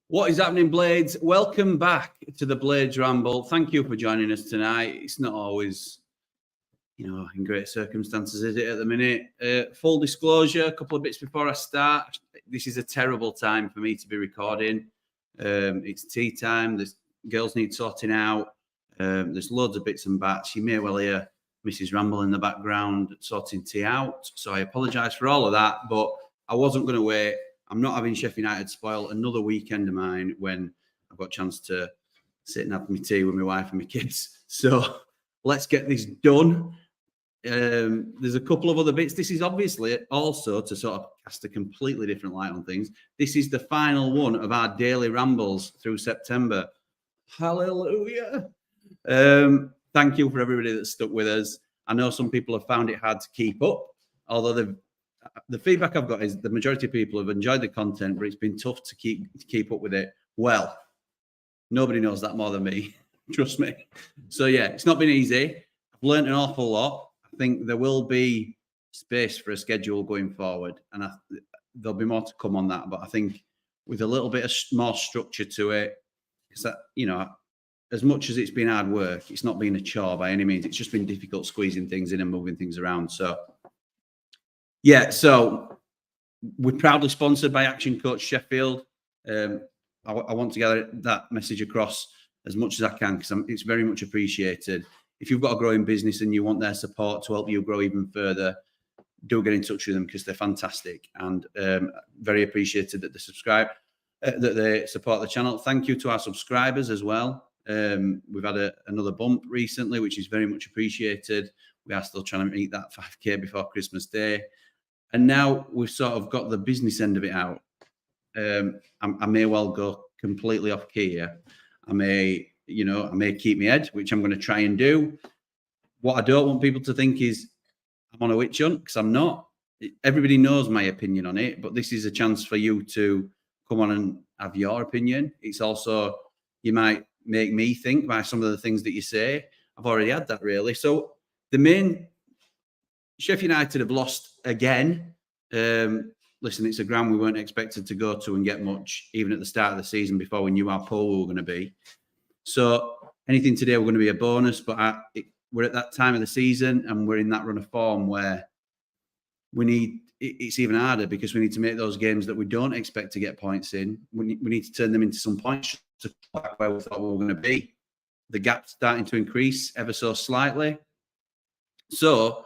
What is happening, Blades? Welcome back to the Blades Ramble. Thank you for joining us tonight. It's not always, in great circumstances, is it, at the minute? Full disclosure, a couple of bits before I start. This is a terrible time for me to be recording. It's tea time. The girls need sorting out. There's loads of bits and bats. You may well hear Mrs. Ramble in the background sorting tea out. So I apologise for all of that, but I wasn't going to wait. I'm not having Sheffield United spoil another weekend of mine when I've got a chance to sit and have my tea with my wife and my kids. So let's get this done. There's a couple of other bits. This is obviously also to sort of cast a completely different light on things. This is the final one of our daily rambles through September. Hallelujah. Thank you for everybody that's stuck with us. I know some people have found it hard to keep up, although the feedback I've got is the majority of people have enjoyed the content, but it's been tough to keep up with it. Well, nobody knows that more than me. Trust me. So yeah, it's not been easy. I've learned an awful lot. I think there will be space for a schedule going forward, and there'll be more to come on that. But I think with a little bit of more structure to it, because that, as much as it's been hard work, it's not been a chore by any means. It's just been difficult squeezing things in and moving things around. So yeah, so we're proudly sponsored by Action Coach Sheffield. I want to get that message across as much as I can because it's very much appreciated. If you've got a growing business and you want their support to help you grow even further, do get in touch with them because they're fantastic and very appreciated that they subscribe, that they support the channel. Thank you to our subscribers as well. We've had another bump recently, which is very much appreciated. We are still trying to meet that 5K before Christmas Day. And now we've sort of got the business end of it out. I may well go completely off key here. I may keep my head, which I'm going to try and do. What I don't want people to think is I'm on a witch hunt, because I'm not. Everybody knows my opinion on it, but this is a chance for you to come on and have your opinion. It's also, you might make me think by some of the things that you say. I've already had that, really. So the main... Sheffield United have lost again. Listen, it's a ground we weren't expected to go to and get much, even at the start of the season before we knew how poor we were going to be. So anything today, we're going to be a bonus, but we're at that time of the season and we're in that run of form where it's even harder because we need to make those games that we don't expect to get points in. We need to turn them into some points to back where we thought we were going to be. The gap's starting to increase ever so slightly. So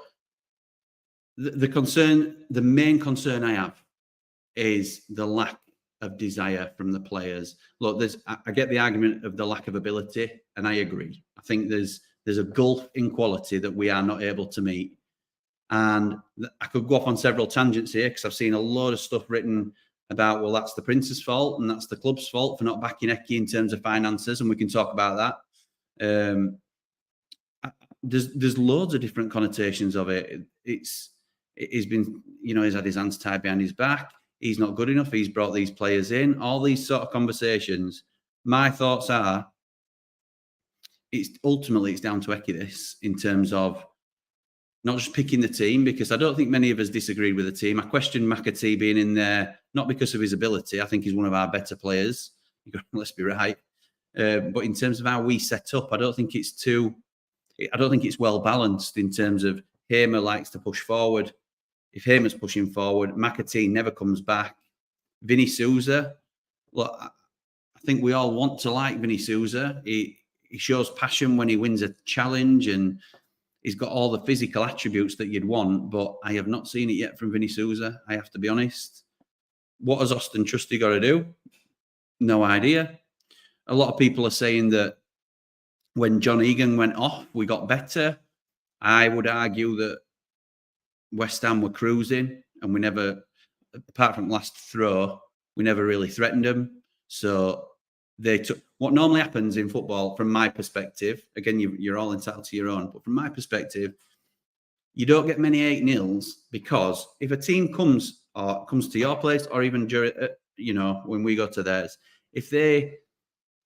the main concern I have is the lack of desire from the players. Look, I get the argument of the lack of ability, and I agree. I think there's a gulf in quality that we are not able to meet. And I could go off on several tangents here because I've seen a lot of stuff written about, well, that's the Prince's fault and that's the club's fault for not backing Eki in terms of finances, and we can talk about that. There's loads of different connotations of it. He's been, he's had his hands tied behind his back. He's not good enough. He's brought these players in. All these sort of conversations. My thoughts are, it's down to Eki this in terms of not just picking the team, because I don't think many of us disagreed with the team. I question McAtee being in there, not because of his ability. I think he's one of our better players. Let's be right. But in terms of how we set up, I don't think it's well balanced in terms of Hamer likes to push forward. If Hamer's pushing forward, McAtee never comes back. Vinny Souza, look, I think we all want to like Vinny Souza. He shows passion when he wins a challenge and he's got all the physical attributes that you'd want, but I have not seen it yet from Vinny Souza, I have to be honest. What has Austin Trusty got to do? No idea. A lot of people are saying that when John Egan went off, we got better. I would argue that West Ham were cruising and we never, apart from last throw, we never really threatened them. So they took what normally happens in football, from my perspective. Again, you're all entitled to your own, but from my perspective, you don't get many 8-0s because if a team comes to your place, or even during, when we go to theirs, if they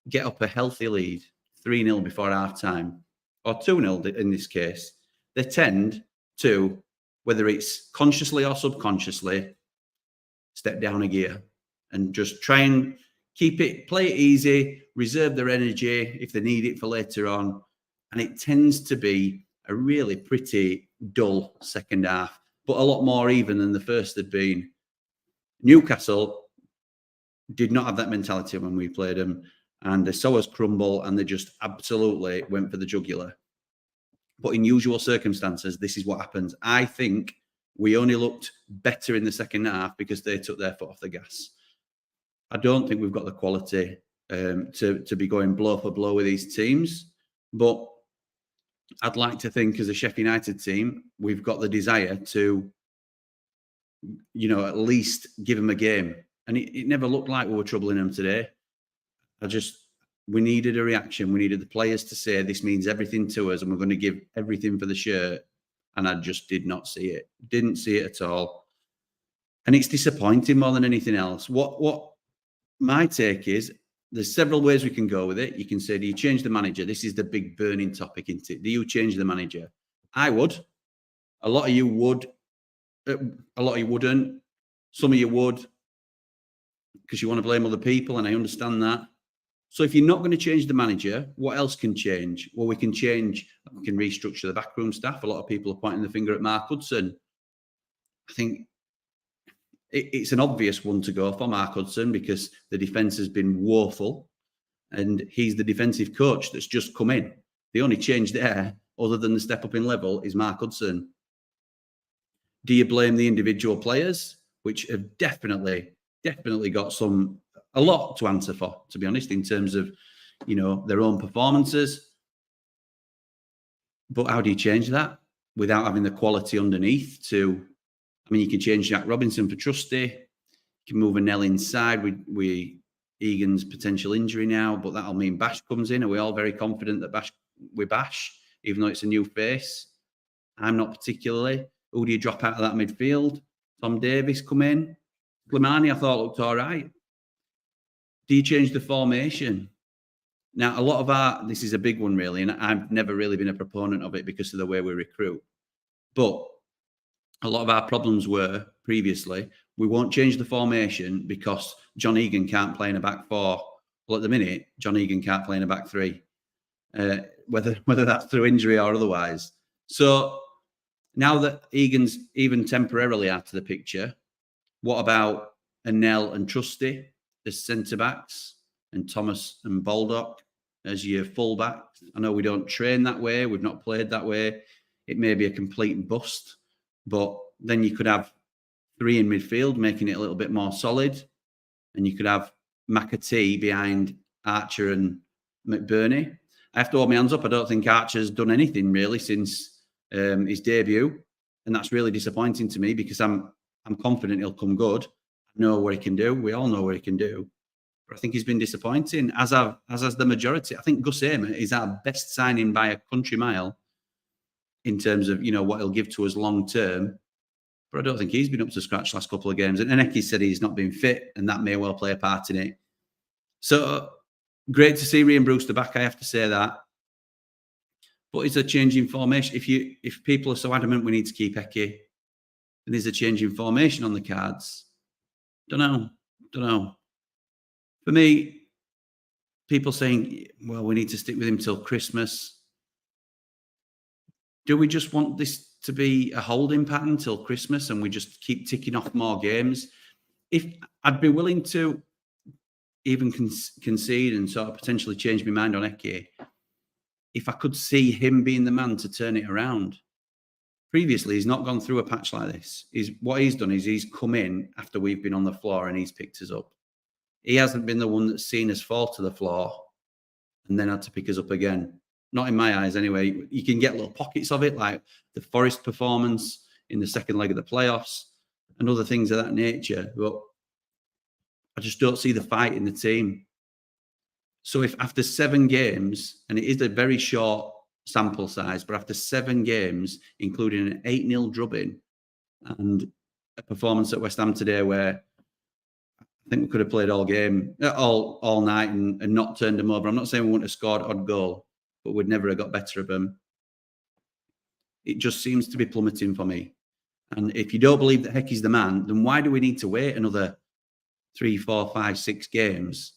get up a healthy lead, 3-0 before half time, or 2-0 in this case, they tend to, whether it's consciously or subconsciously, step down a gear and just try and play it easy, reserve their energy if they need it for later on. And it tends to be a really pretty dull second half, but a lot more even than the first had been. Newcastle did not have that mentality when we played them, and they saw us crumble and they just absolutely went for the jugular. But in usual circumstances, this is what happens. I think we only looked better in the second half because they took their foot off the gas. I don't think we've got the quality to be going blow for blow with these teams, but I'd like to think as a Sheffield United team, we've got the desire to, at least give them a game. And it never looked like we were troubling them today. We needed a reaction. We needed the players to say this means everything to us and we're going to give everything for the shirt. And I just did not see it. Didn't see it at all. And it's disappointing more than anything else. What my take is, there's several ways we can go with it. You can say, do you change the manager? This is the big burning topic, isn't it? Do you change the manager? I would. A lot of you would. A lot of you wouldn't. Some of you would because you want to blame other people, and I understand that. So if you're not going to change the manager, what else can change? Well, we can restructure the backroom staff. A lot of people are pointing the finger at Mark Hudson. I think it's an obvious one to go for Mark Hudson because the defence has been woeful and he's the defensive coach that's just come in. The only change there, other than the step up in level, is Mark Hudson. Do you blame the individual players, which have definitely got a lot to answer for, to be honest, in terms of, their own performances. But how do you change that without having the quality underneath you can change Jack Robinson for Trusty. You can move a Nell inside with Egan's potential injury now, but that'll mean Bash comes in. Are we all very confident that Bash, even though it's a new face? I'm not particularly. Who do you drop out of that midfield? Tom Davies come in. Slimani, I thought, looked all right. Do you change the formation? Now, a lot of this is a big one, really, and I've never really been a proponent of it because of the way we recruit. But a lot of our problems were previously, we won't change the formation because John Egan can't play in a back four. Well, at the minute, John Egan can't play in a back three, whether that's through injury or otherwise. So now that Egan's even temporarily out of the picture, what about Nell and Trusty as centre-backs and Thomas and Baldock as your full-backs? I know we don't train that way. We've not played that way. It may be a complete bust, but then you could have three in midfield, making it a little bit more solid. And you could have McAtee behind Archer and McBurney. I have to hold my hands up. I don't think Archer's done anything really since his debut. And that's really disappointing to me because I'm confident he'll come good. I know what he can do. We all know what he can do. But I think he's been disappointing, as has the majority. I think Gus Amer is our best signing by a country mile in terms of, what he'll give to us long term. But I don't think he's been up to scratch last couple of games. And Eki said he's not been fit, and that may well play a part in it. So great to see Ryan Brewster back, I have to say that. But it's a change in formation. If people are so adamant we need to keep Eki, and there's a change in formation on the cards, don't know. For me, people saying, well, we need to stick with him till Christmas. Do we just want this to be a holding pattern till Christmas and we just keep ticking off more games? If I'd be willing to even concede and sort of potentially change my mind on Eke, if I could see him being the man to turn it around. Previously, he's not gone through a patch like this. What he's done is he's come in after we've been on the floor and he's picked us up. He hasn't been the one that's seen us fall to the floor and then had to pick us up again. Not in my eyes, anyway. You can get little pockets of it, like the Forest performance in the second leg of the playoffs and other things of that nature. But I just don't see the fight in the team. So if after 7 games, and it is a very short sample size, but after 7 games, including an 8-0 drubbing and a performance at West Ham today where I think we could have played all night and not turned them over. I'm not saying we wouldn't have scored odd goal, but we'd never have got better of them. It just seems to be plummeting for me. And if you don't believe that Heckie's the man, then why do we need to wait another 3, 4, 5, 6 games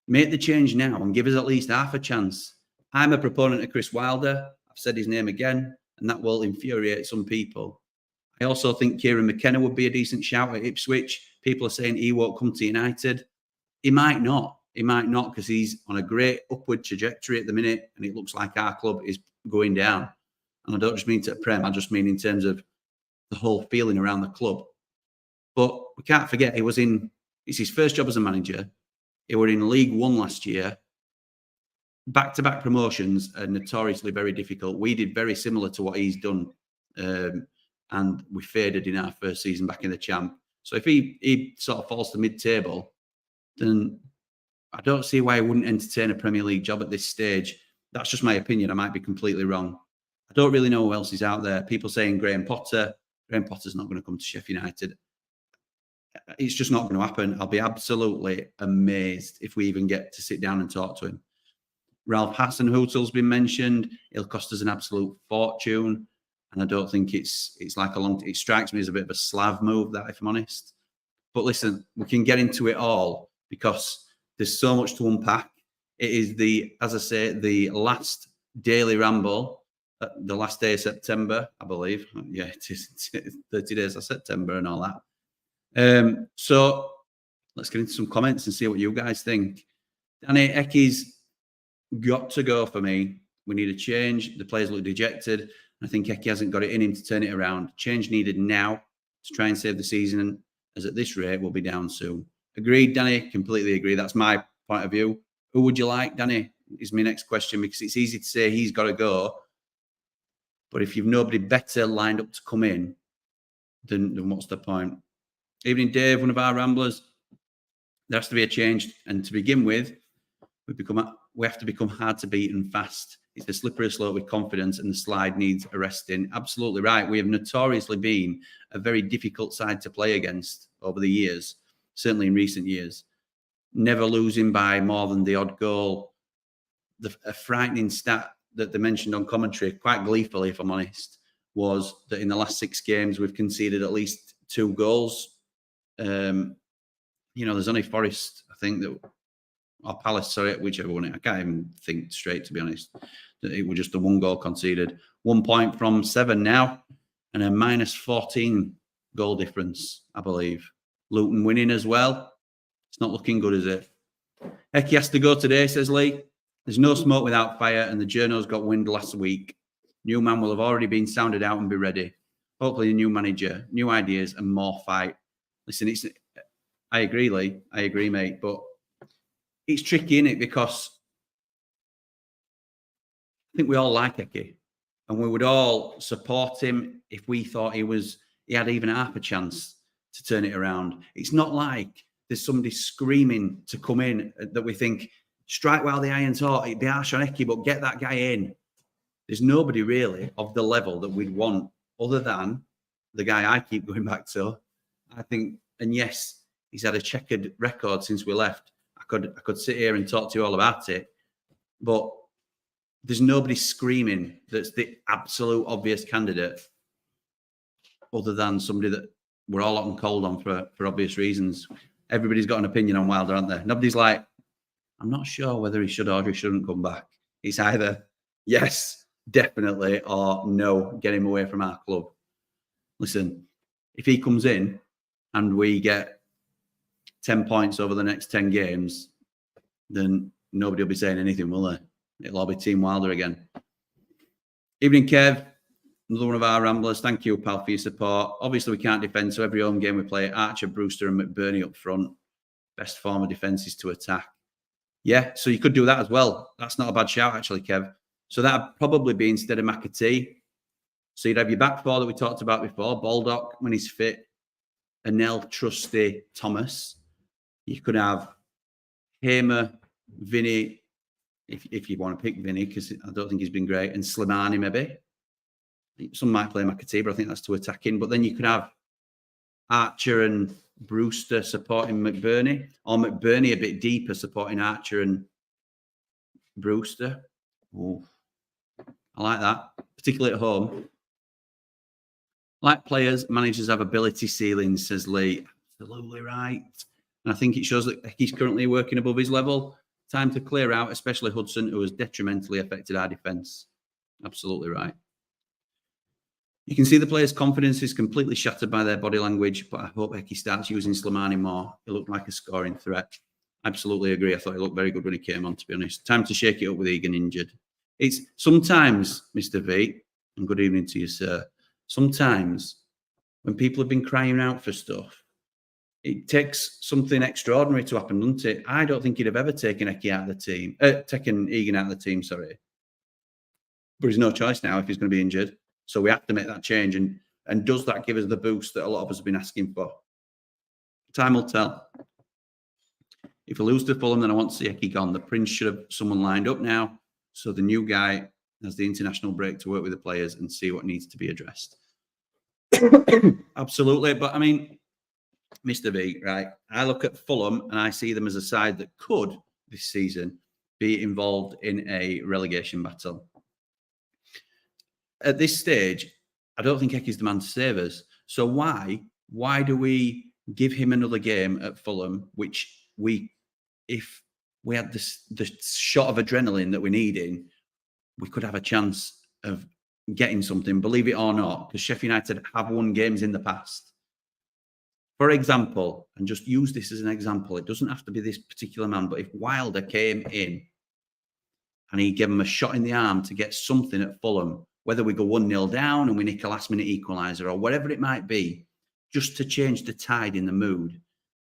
Make the change now and give us at least half a chance. I'm a proponent of Chris Wilder. I've said his name again, and that will infuriate some people. I also think Kieran McKenna would be a decent shout at Ipswich. People are saying he won't come to United. He might not. He might not, because he's on a great upward trajectory at the minute, and it looks like our club is going down. And I don't just mean to Prem, I just mean in terms of the whole feeling around the club. But we can't forget, it's his first job as a manager. He were in League One last year. Back-to-back promotions are notoriously very difficult. We did very similar to what he's done, and we faded in our first season back in the Champ. So if he sort of falls to mid-table, then I don't see why he wouldn't entertain a Premier League job at this stage. That's just my opinion. I might be completely wrong. I don't really know who else is out there. People saying Graham Potter. Graham Potter's not going to come to Sheffield United. It's just not going to happen. I'll be absolutely amazed if we even get to sit down and talk to him. Ralph Hasenhüttl's been mentioned. He'll cost us an absolute fortune. And I don't think it's like it strikes me as a bit of a Slav move, that, if I'm honest. But listen, we can get into it all because there's so much to unpack. It is as I say, the last daily ramble, the last day of September, I believe. Yeah, it is 30 days of September and all that. So let's get into some comments and see what you guys think. Danny Ecky's got to go for me. We need a change. The players look dejected. I think Ecky hasn't got it in him to turn it around. Change needed now to try and save the season, as at this rate, we'll be down soon. Agreed, Danny. Completely agree. That's my point of view. Who would you like, Danny? Is my next question, because it's easy to say he's got to go. But if you've nobody better lined up to come in, then what's the point? Evening, Dave, one of our Ramblers. There has to be a change. And to begin with, we have to become hard to beat and fast. It's the slippery slope with confidence, and the slide needs arresting. Absolutely right. We have notoriously been a very difficult side to play against over the years, certainly in recent years. Never losing by more than the odd goal. A frightening stat that they mentioned on commentary, quite gleefully, if I'm honest, was that in the last 6 games, we've conceded at least 2 goals. There's only Forest, I think, or Palace, sorry, whichever one. I can't even think straight, to be honest. It was just a 1 goal conceded. 1 point from 7 now, and a minus 14 goal difference, I believe. Luton winning as well. It's not looking good, is it? Ecky has to go today, says Lee. There's no smoke without fire, and the journos got wind last week. New man will have already been sounded out and be ready. Hopefully a new manager, new ideas, and more fight. Listen, I agree, Lee. I agree, mate, but it's tricky, isn't it? Because I think we all like Ecky, and we would all support him if we thought he had even half a chance to turn it around. It's not like there's somebody screaming to come in that we think, strike while the iron's hot, it'd be harsh on Ecky, but get that guy in. There's nobody really of the level that we'd want other than the guy I keep going back to. I think, and yes, he's had a checkered record since we left. I could sit here and talk to you all about it, but there's nobody screaming that's the absolute obvious candidate other than somebody that we're all hot and cold on for obvious reasons. Everybody's got an opinion on Wilder, aren't they? Nobody's like, I'm not sure whether he should or he shouldn't come back. It's either yes, definitely, or no, get him away from our club. Listen, if he comes in and we get 10 points over the next 10 games, then nobody will be saying anything, will they? It'll all be Team Wilder again. Evening, Kev. Another one of our Ramblers. Thank you, pal, for your support. Obviously, we can't defend, so every home game we play, Archer, Brewster and McBurney up front. Best form of defence is to attack. Yeah, so you could do that as well. That's not a bad shout, actually, Kev. So that would probably be instead of McAtee. So you'd have your back four that we talked about before, Baldock when he's fit, Anel, Trusty, Thomas. You could have Hamer, Vinny, if you want to pick Vinny, because I don't think he's been great, and Slimani maybe. Some might play McAtee, but I think that's too attacking. But then you could have Archer and Brewster supporting McBurney, or McBurney a bit deeper supporting Archer and Brewster. Ooh, I like that, particularly at home. Like players, managers have ability ceilings, says Lee. Absolutely right. And I think it shows that he's currently working above his level. Time to clear out, especially Hudson, who has detrimentally affected our defence. Absolutely right. You can see the players' confidence is completely shattered by their body language, but I hope Hecky starts using Slimani more. He looked like a scoring threat. Absolutely agree. I thought he looked very good when he came on, to be honest. Time to shake it up with Egan injured. It's sometimes, Mr. V, and good evening to you, sir. Sometimes when people have been crying out for stuff, it takes something extraordinary to happen, doesn't it? I don't think he'd have ever taken Hecky out of the team, taken Egan out of the team, sorry. But there's no choice now if he's going to be injured. So we have to make that change. And does that give us the boost that a lot of us have been asking for? Time will tell. If we lose to Fulham, then I want to see Hecky gone. The Prince should have someone lined up now. So the new guy has the international break to work with the players and see what needs to be addressed. Absolutely. But I mean, Mr. V, right? I look at Fulham and I see them as a side that could this season be involved in a relegation battle. At this stage, I don't think Hecky's the man to save us. So why do we give him another game at Fulham, which if we had the shot of adrenaline that we need in, we could have a chance of getting something, believe it or not, because Sheffield United have won games in the past. For example, and just use this as an example, it doesn't have to be this particular man, but if Wilder came in and he gave him a shot in the arm to get something at Fulham, whether we go 1-0 down and we nick a last-minute equaliser or whatever it might be, just to change the tide in the mood,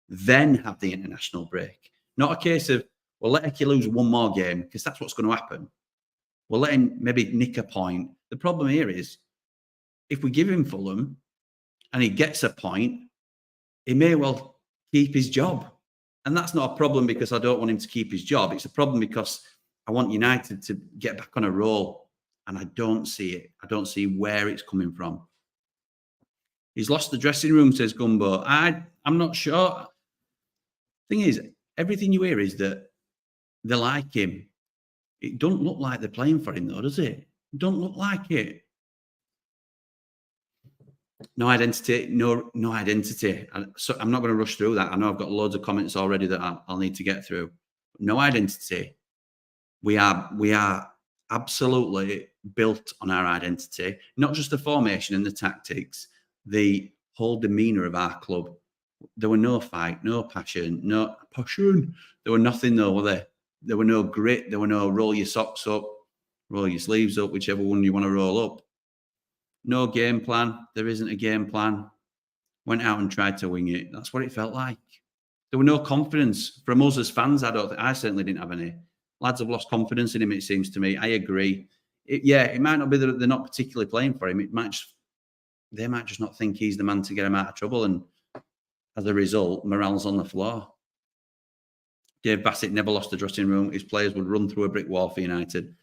then have the international break. Not a case of, well, let Hecky lose one more game, because that's what's going to happen. We'll let him maybe nick a point. The problem here is, if we give him Fulham and he gets a point, he may well keep his job. And that's not a problem because I don't want him to keep his job. It's a problem because I want United to get back on a roll. And I don't see it. I don't see where it's coming from. He's lost the dressing room, says Gumbo. I'm not sure. Thing is, everything you hear is that they like him. It doesn't look like they're playing for him, though, does it? It don't look like it. No identity, no identity. So I'm not going to rush through that. I know I've got loads of comments already that I'll need to get through. No identity. We are absolutely built on our identity, not just the formation and the tactics, the whole demeanour of our club. There were no fight, no passion, There were nothing, though, were there? There were no grit. There were no roll your socks up, roll your sleeves up, whichever one you want to roll up. No game plan. There isn't a game plan. Went out and tried to wing it. That's what it felt like. There were no confidence from us as fans. I certainly didn't have any. Lads have lost confidence in him, it seems to me. I agree. It might not be that they're not particularly playing for him. They might just not think he's the man to get him out of trouble. And as a result, morale's on the floor. Dave Bassett never lost the dressing room. His players would run through a brick wall for United.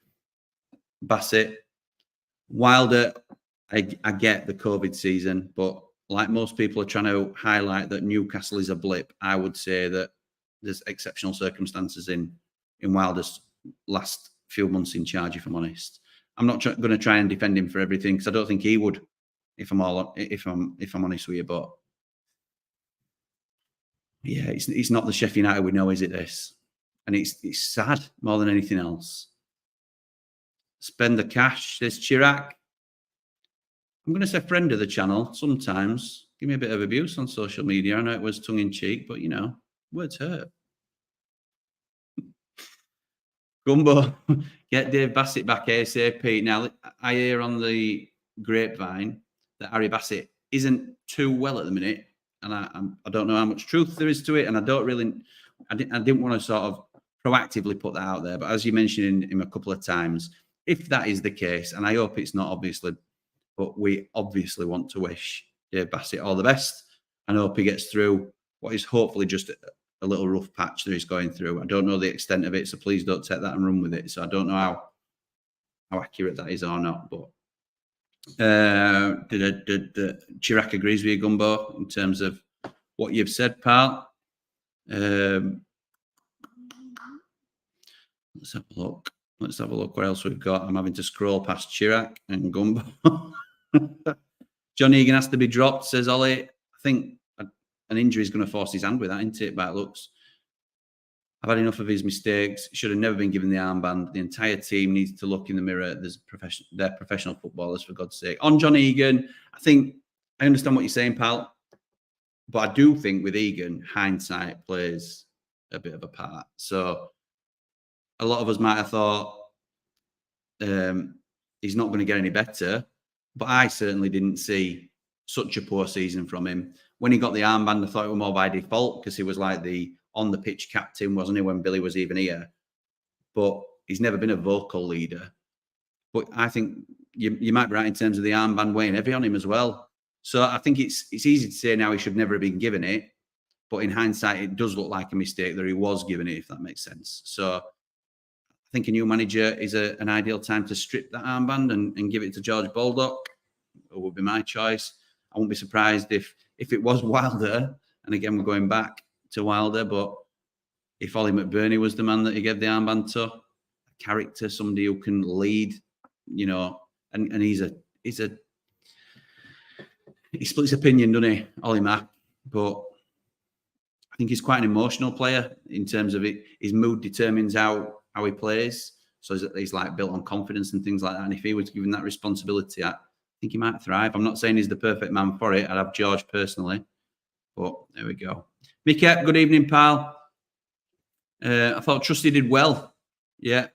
Bassett, Wilder, I get the COVID season, but like most people are trying to highlight that Newcastle is a blip, I would say that there's exceptional circumstances in Wilder's last few months in charge, if I'm honest. I'm not going to try and defend him for everything because I don't think he would, if I'm honest with you. But yeah, it's not the Sheffield United we know, is it? This, and it's sad more than anything else. Spend the cash, says Chirac. I'm going to say friend of the channel sometimes. Give me a bit of abuse on social media. I know it was tongue in cheek, but words hurt. Gumbo, get Dave Bassett back ASAP. Now, I hear on the grapevine that Harry Bassett isn't too well at the minute, and I don't know how much truth there is to it, and I didn't want to sort of proactively put that out there, but as you mentioned him a couple of times, if that is the case, and I hope it's not, obviously, but we obviously want to wish Dave Bassett all the best and hope he gets through what is hopefully just a little rough patch that he's going through. I don't know the extent of it, so please don't take that and run with it. So I don't know how accurate that is or not, but Chirac agrees with you, Gumbo, in terms of what you've said, pal. Let's have a look. Let's have a look what else we've got. I'm having to scroll past Chirac and Gumbo. John Egan has to be dropped, says Ollie. I think an injury is going to force his hand with that, isn't it, by it looks. I've had enough of his mistakes. Should have never been given the armband. The entire team needs to look in the mirror. They're professional footballers, for God's sake. On John Egan, I understand what you're saying, pal. But I do think with Egan, hindsight plays a bit of a part. So a lot of us might have thought he's not going to get any better. But I certainly didn't see such a poor season from him. When he got the armband, I thought it was more by default because he was like the on-the-pitch captain, wasn't he, when Billy was even here? But he's never been a vocal leader. But I think you might be right in terms of the armband weighing heavy on him as well. So I think it's easy to say now he should never have been given it. But in hindsight, it does look like a mistake that he was given it, if that makes sense. So I think a new manager is an ideal time to strip that armband and give it to George Baldock. It would be my choice. I wouldn't be surprised if it was Wilder. And again, we're going back to Wilder. But if Ollie McBurney was the man that he gave the armband to, a character, somebody who can lead, you know, and he splits opinion, doesn't he, Ollie Mack? But I think he's quite an emotional player in terms of it. His mood determines how he plays. So he's like built on confidence and things like that. And if he was given that responsibility, I think he might thrive. I'm not saying he's the perfect man for it. I'd have George personally. But there we go. Mickey, good evening, pal. I thought Trusty did well. Yeah.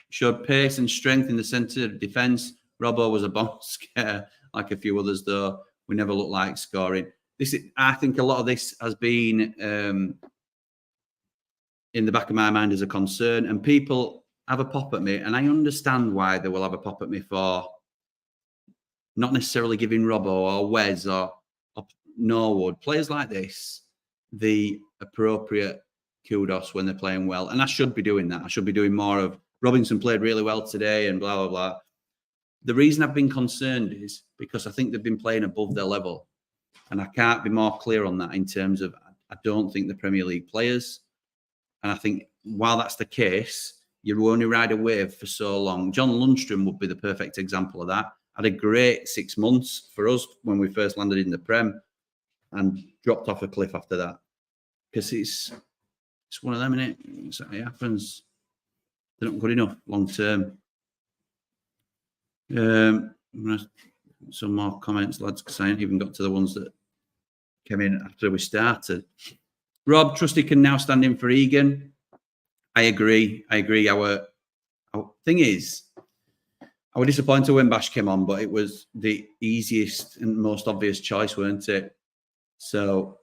Showed pace and strength in the centre of defence. Robbo was a bomb scare, like a few others, though. We never looked like scoring. I think a lot of this has been in the back of my mind as a concern, and people have a pop at me, and I understand why they will have a pop at me for not necessarily giving Robbo or Wes or Norwood, players like this, the appropriate kudos when they're playing well. And I should be doing that. I should be doing more of Robinson played really well today and blah, blah, blah. The reason I've been concerned is because I think they've been playing above their level. And I can't be more clear on that in terms of I don't think the Premier League players. And I think while that's the case, you only ride a wave for so long. John Lundstrom would be the perfect example of that. Had a great 6 months for us when we first landed in the Prem and dropped off a cliff after that. Because it's one of them, isn't it? It happens. They're not good enough long term. Some more comments, lads, because I haven't even got to the ones that came in after we started. Rob, Trusty can now stand in for Egan. I agree. Our thing is, I was disappointed when Bash came on, but it was the easiest and most obvious choice, weren't it? So,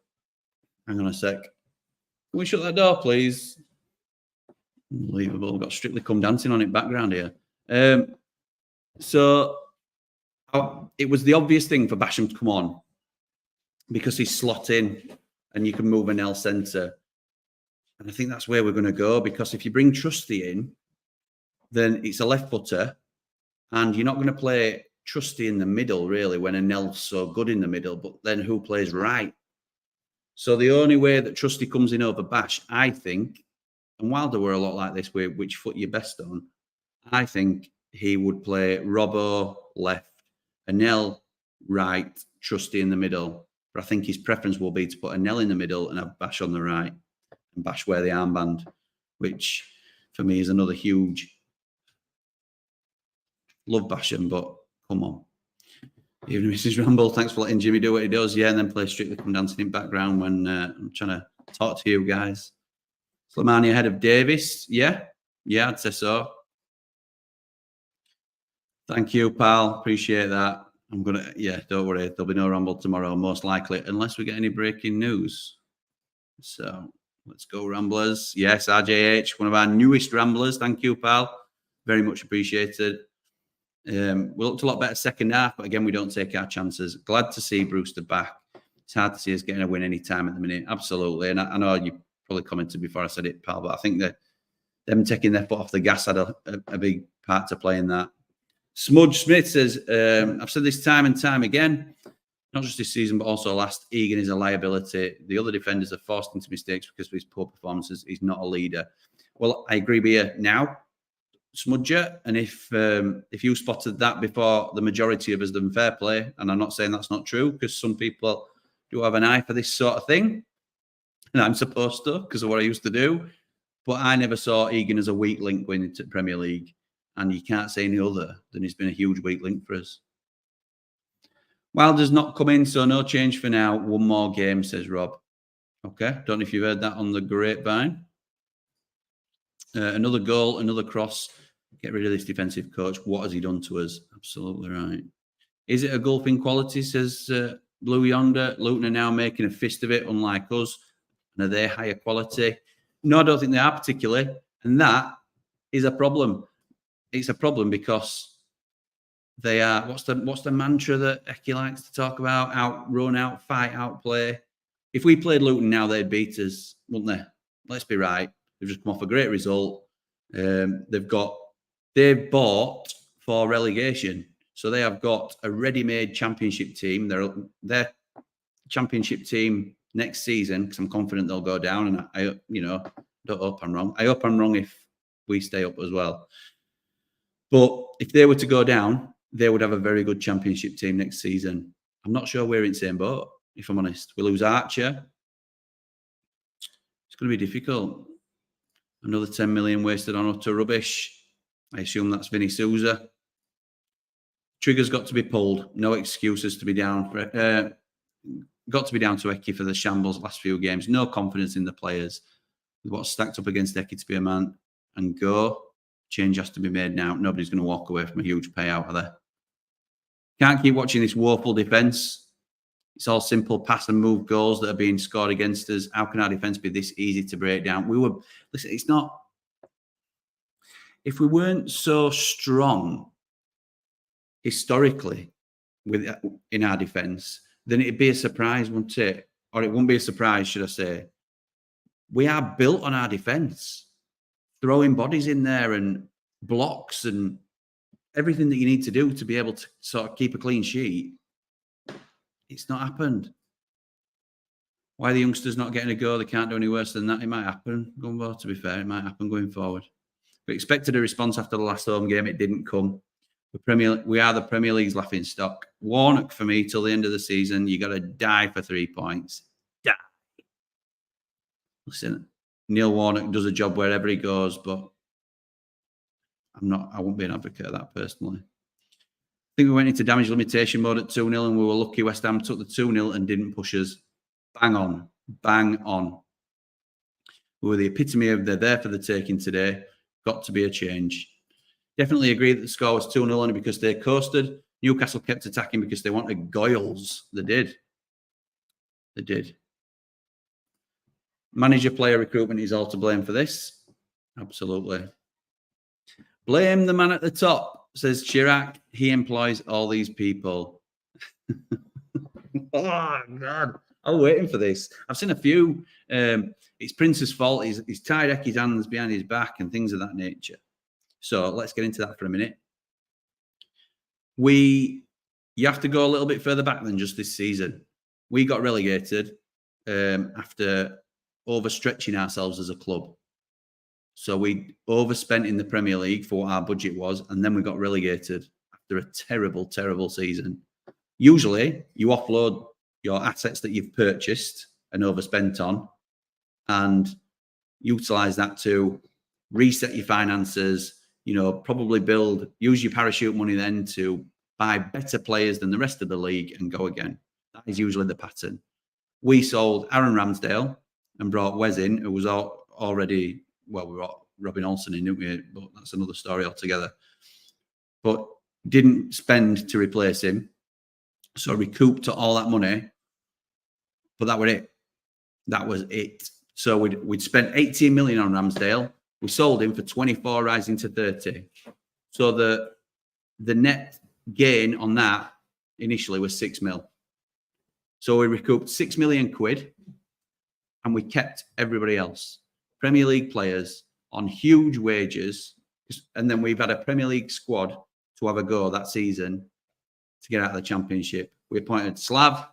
hang on a sec. Can we shut that door, please? Unbelievable. We've got Strictly Come Dancing on in background here. It was the obvious thing for Basham to come on because he's slot in and you can move an L centre. And I think that's where we're going to go, because if you bring Trusty in, then it's a left footer and you're not going to play Trusty in the middle, really, when Anel's so good in the middle. But then who plays right? So the only way that Trusty comes in over Bash, I think, and Wilder were a lot like this, with which foot you're best on, I think he would play Robbo left, Anel right, Trusty in the middle. But I think his preference will be to put Anel in the middle and have Bash on the right, and Bash wear the armband, which for me is another huge. Love Basham, but come on. Even Mrs. Ramble, thanks for letting Jimmy do what he does. Yeah, and then play Strictly Come Dancing in background when I'm trying to talk to you guys. Slimani ahead of Davis. Yeah, I'd say so. Thank you, pal. Appreciate that. Don't worry. There'll be no Ramble tomorrow, most likely, unless we get any breaking news. So let's go, Ramblers. Yes, RJH, one of our newest Ramblers. Thank you, pal. Very much appreciated. We looked a lot better second half, but again, we don't take our chances. Glad to see Brewster back. It's hard to see us getting a win any time at the minute. Absolutely. And I know you probably commented before I said it, pal, but I think that them taking their foot off the gas had a big part to play in that. Smudge Smith says, I've said this time and time again, not just this season, but also last, Egan is a liability. The other defenders are forced into mistakes because of his poor performances. He's not a leader. Well, I agree with you now, Smudger. And if you spotted that before the majority of us, then fair play. And I'm not saying that's not true, because some people do have an eye for this sort of thing. and I'm supposed to because of what I used to do. But I never saw Egan as a weak link going into the Premier League. And you can't say any other than he's been a huge weak link for us. Wilder's not come in, so no change for now. One more game, says Rob. Okay, don't know if you've heard that on the grapevine. Another goal, another cross. Get rid of this defensive coach. What has he done to us? Absolutely right. Is it a golfing quality, says Blue Yonder. Luton are now making a fist of it, unlike us. And are they higher quality? No, I don't think they are particularly. And that is a problem. It's a problem because they are, what's the mantra that Eki likes to talk about? Outrun, outfight, outplay. If we played Luton now, they'd beat us, wouldn't they? Let's be right. They've just come off a great result. They've bought for relegation. So they have got a ready-made championship team. Their championship team next season, because I'm confident they'll go down. And I don't hope I'm wrong. I hope I'm wrong if we stay up as well. But if they were to go down, they would have a very good championship team next season. I'm not sure we're in the same boat, if I'm honest. We lose Archer. It's going to be difficult. Another 10 million wasted on utter rubbish. I assume that's Vinny Souza. Trigger's got to be pulled. No excuses to be down. Got to be down to Eki for the shambles last few games. No confidence in the players. With what's stacked up against Eki to be a man and go. Change has to be made now. Nobody's going to walk away from a huge payout, are they? Can't keep watching this woeful defence. It's all simple pass and move goals that are being scored against us. How can our defence be this easy to break down? Listen, it's not. If we weren't so strong historically in our defence, then it'd be a surprise, wouldn't it? Or it wouldn't be a surprise, should I say? We are built on our defence. Throwing bodies in there and blocks and everything that you need to do to be able to sort of keep a clean sheet. It's not happened. Why are the youngsters not getting a go? They can't do any worse than that. It might happen. To be fair, it might happen going forward. We expected a response after the last home game. It didn't come. We are the Premier League's laughing stock. Warnock, for me, till the end of the season, you got to die for 3 points. Die. Listen, Neil Warnock does a job wherever he goes, but I won't be an advocate of that personally. I think we went into damage limitation mode at 2-0 and we were lucky West Ham took the 2-0 and didn't push us. Bang on. Bang on. We were the epitome of they're there for the taking today. Got to be a change. Definitely agree that the score was 2-0 only because they coasted. Newcastle kept attacking because they wanted goals. They did. They did. Manager player recruitment is all to blame for this. Absolutely. Blame the man at the top, says Chirac. He employs all these people. Oh, God. I'm waiting for this. I've seen a few. It's Prince's fault. He's tied Eki's hands behind his back and things of that nature. So let's get into that for a minute. You have to go a little bit further back than just this season. We got relegated after overstretching ourselves as a club. So we overspent in the Premier League for what our budget was, and then we got relegated after a terrible, terrible season. Usually, you offload your assets that you've purchased and overspent on and utilise that to reset your finances, probably use your parachute money then to buy better players than the rest of the league and go again. That is usually the pattern. We sold Aaron Ramsdale and brought Wes in, who was already, we brought Robin Olsen in, didn't we? But that's another story altogether. But didn't spend to replace him. So recouped all that money. But that was it. That was it. So we'd spent 18 million on Ramsdale. We sold him for 24, rising to 30. So the net gain on that initially was 6 mil. So we recouped 6 million quid and we kept everybody else. Premier League players on huge wages. And then we've had a Premier League squad to have a go that season to get out of the Championship. We appointed Slav.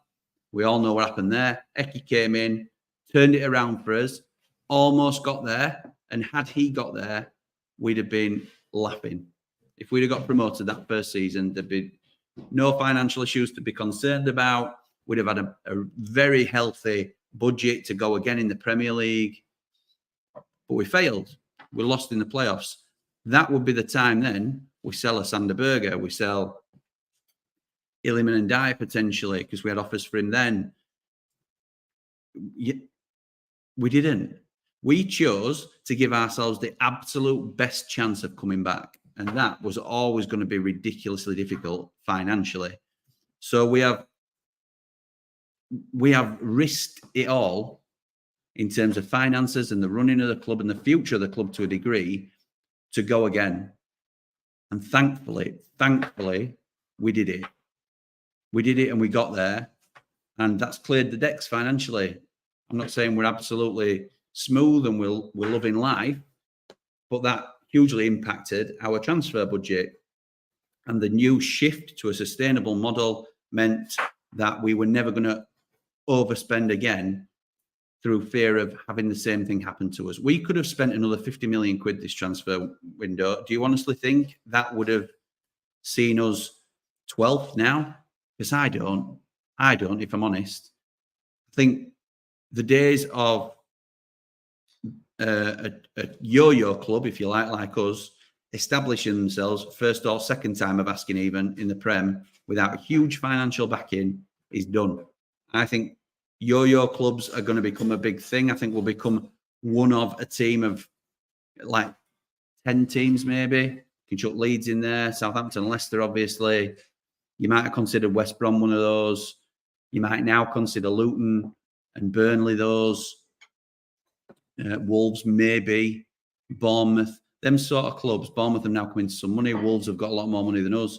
We all know what happened there. Eki came in, turned it around for us, almost got there. And had he got there, we'd have been laughing. If we'd have got promoted that first season, there'd be no financial issues to be concerned about. We'd have had a very healthy budget to go again in the Premier League, but we failed. We lost in the playoffs. That would be the time then we sell a Sander Berge, we sell Iliman and Dyer potentially, because we had offers for him then. We didn't. We chose to give ourselves the absolute best chance of coming back. And that was always going to be ridiculously difficult financially. So we have risked it all in terms of finances and the running of the club and the future of the club to a degree to go again. And thankfully, we did it. We did it and we got there. And that's cleared the decks financially. I'm not saying we're absolutely smooth and we're loving life, but that hugely impacted our transfer budget. And the new shift to a sustainable model meant that we were never going to overspend again through fear of having the same thing happen to us. We could have spent another 50 million quid this transfer window. Do you honestly think that would have seen us 12th now? Because I don't, if I'm honest. I think the days of a yo-yo club, if you like us, establishing themselves first or second time of asking even in the Prem without huge financial backing is done. I think yo-yo clubs are going to become a big thing. I think we'll become one of a team of like 10 teams maybe. You can chuck Leeds in there, Southampton, Leicester, obviously. You might have considered West Brom one of those. You might now consider Luton and Burnley those. Wolves maybe. Bournemouth. Them sort of clubs. Bournemouth have now come into some money. Wolves have got a lot more money than us.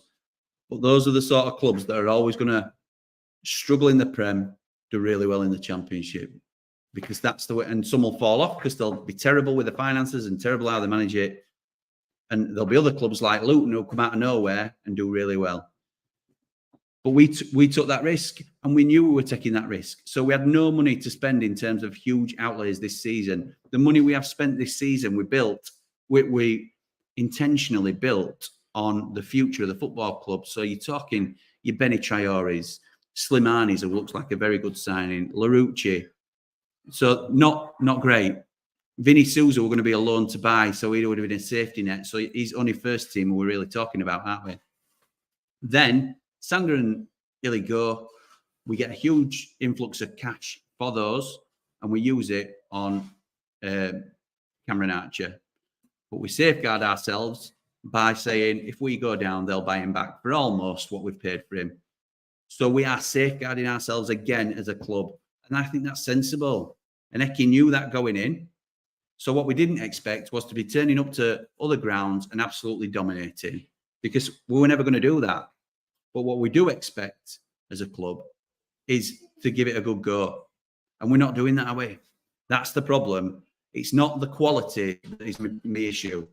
But those are the sort of clubs that are always going to struggle in the Prem, do really well in the Championship. Because that's the way. And some will fall off because they'll be terrible with the finances and terrible how they manage it. And there'll be other clubs like Luton who'll come out of nowhere and do really well. But we took that risk and we knew we were taking that risk. So we had no money to spend in terms of huge outlays this season. The money we have spent this season, we intentionally built on the future of the football club. So you're talking your Benny Traore's, Slimani's, who looks like a very good signing, Larouci. So not great. Vinny Souza were going to be a loan to buy, so he would have been a safety net. So he's only first team we're really talking about, aren't we? Then Sander and Illy go. We get a huge influx of cash for those, and we use it on Cameron Archer. But we safeguard ourselves by saying if we go down, they'll buy him back for almost what we've paid for him. So we are safeguarding ourselves again as a club. And I think that's sensible. And Eki knew that going in. So what we didn't expect was to be turning up to other grounds and absolutely dominating, because we were never going to do that. But what we do expect as a club is to give it a good go. And we're not doing that, are we? That's the problem. It's not the quality that is my issue.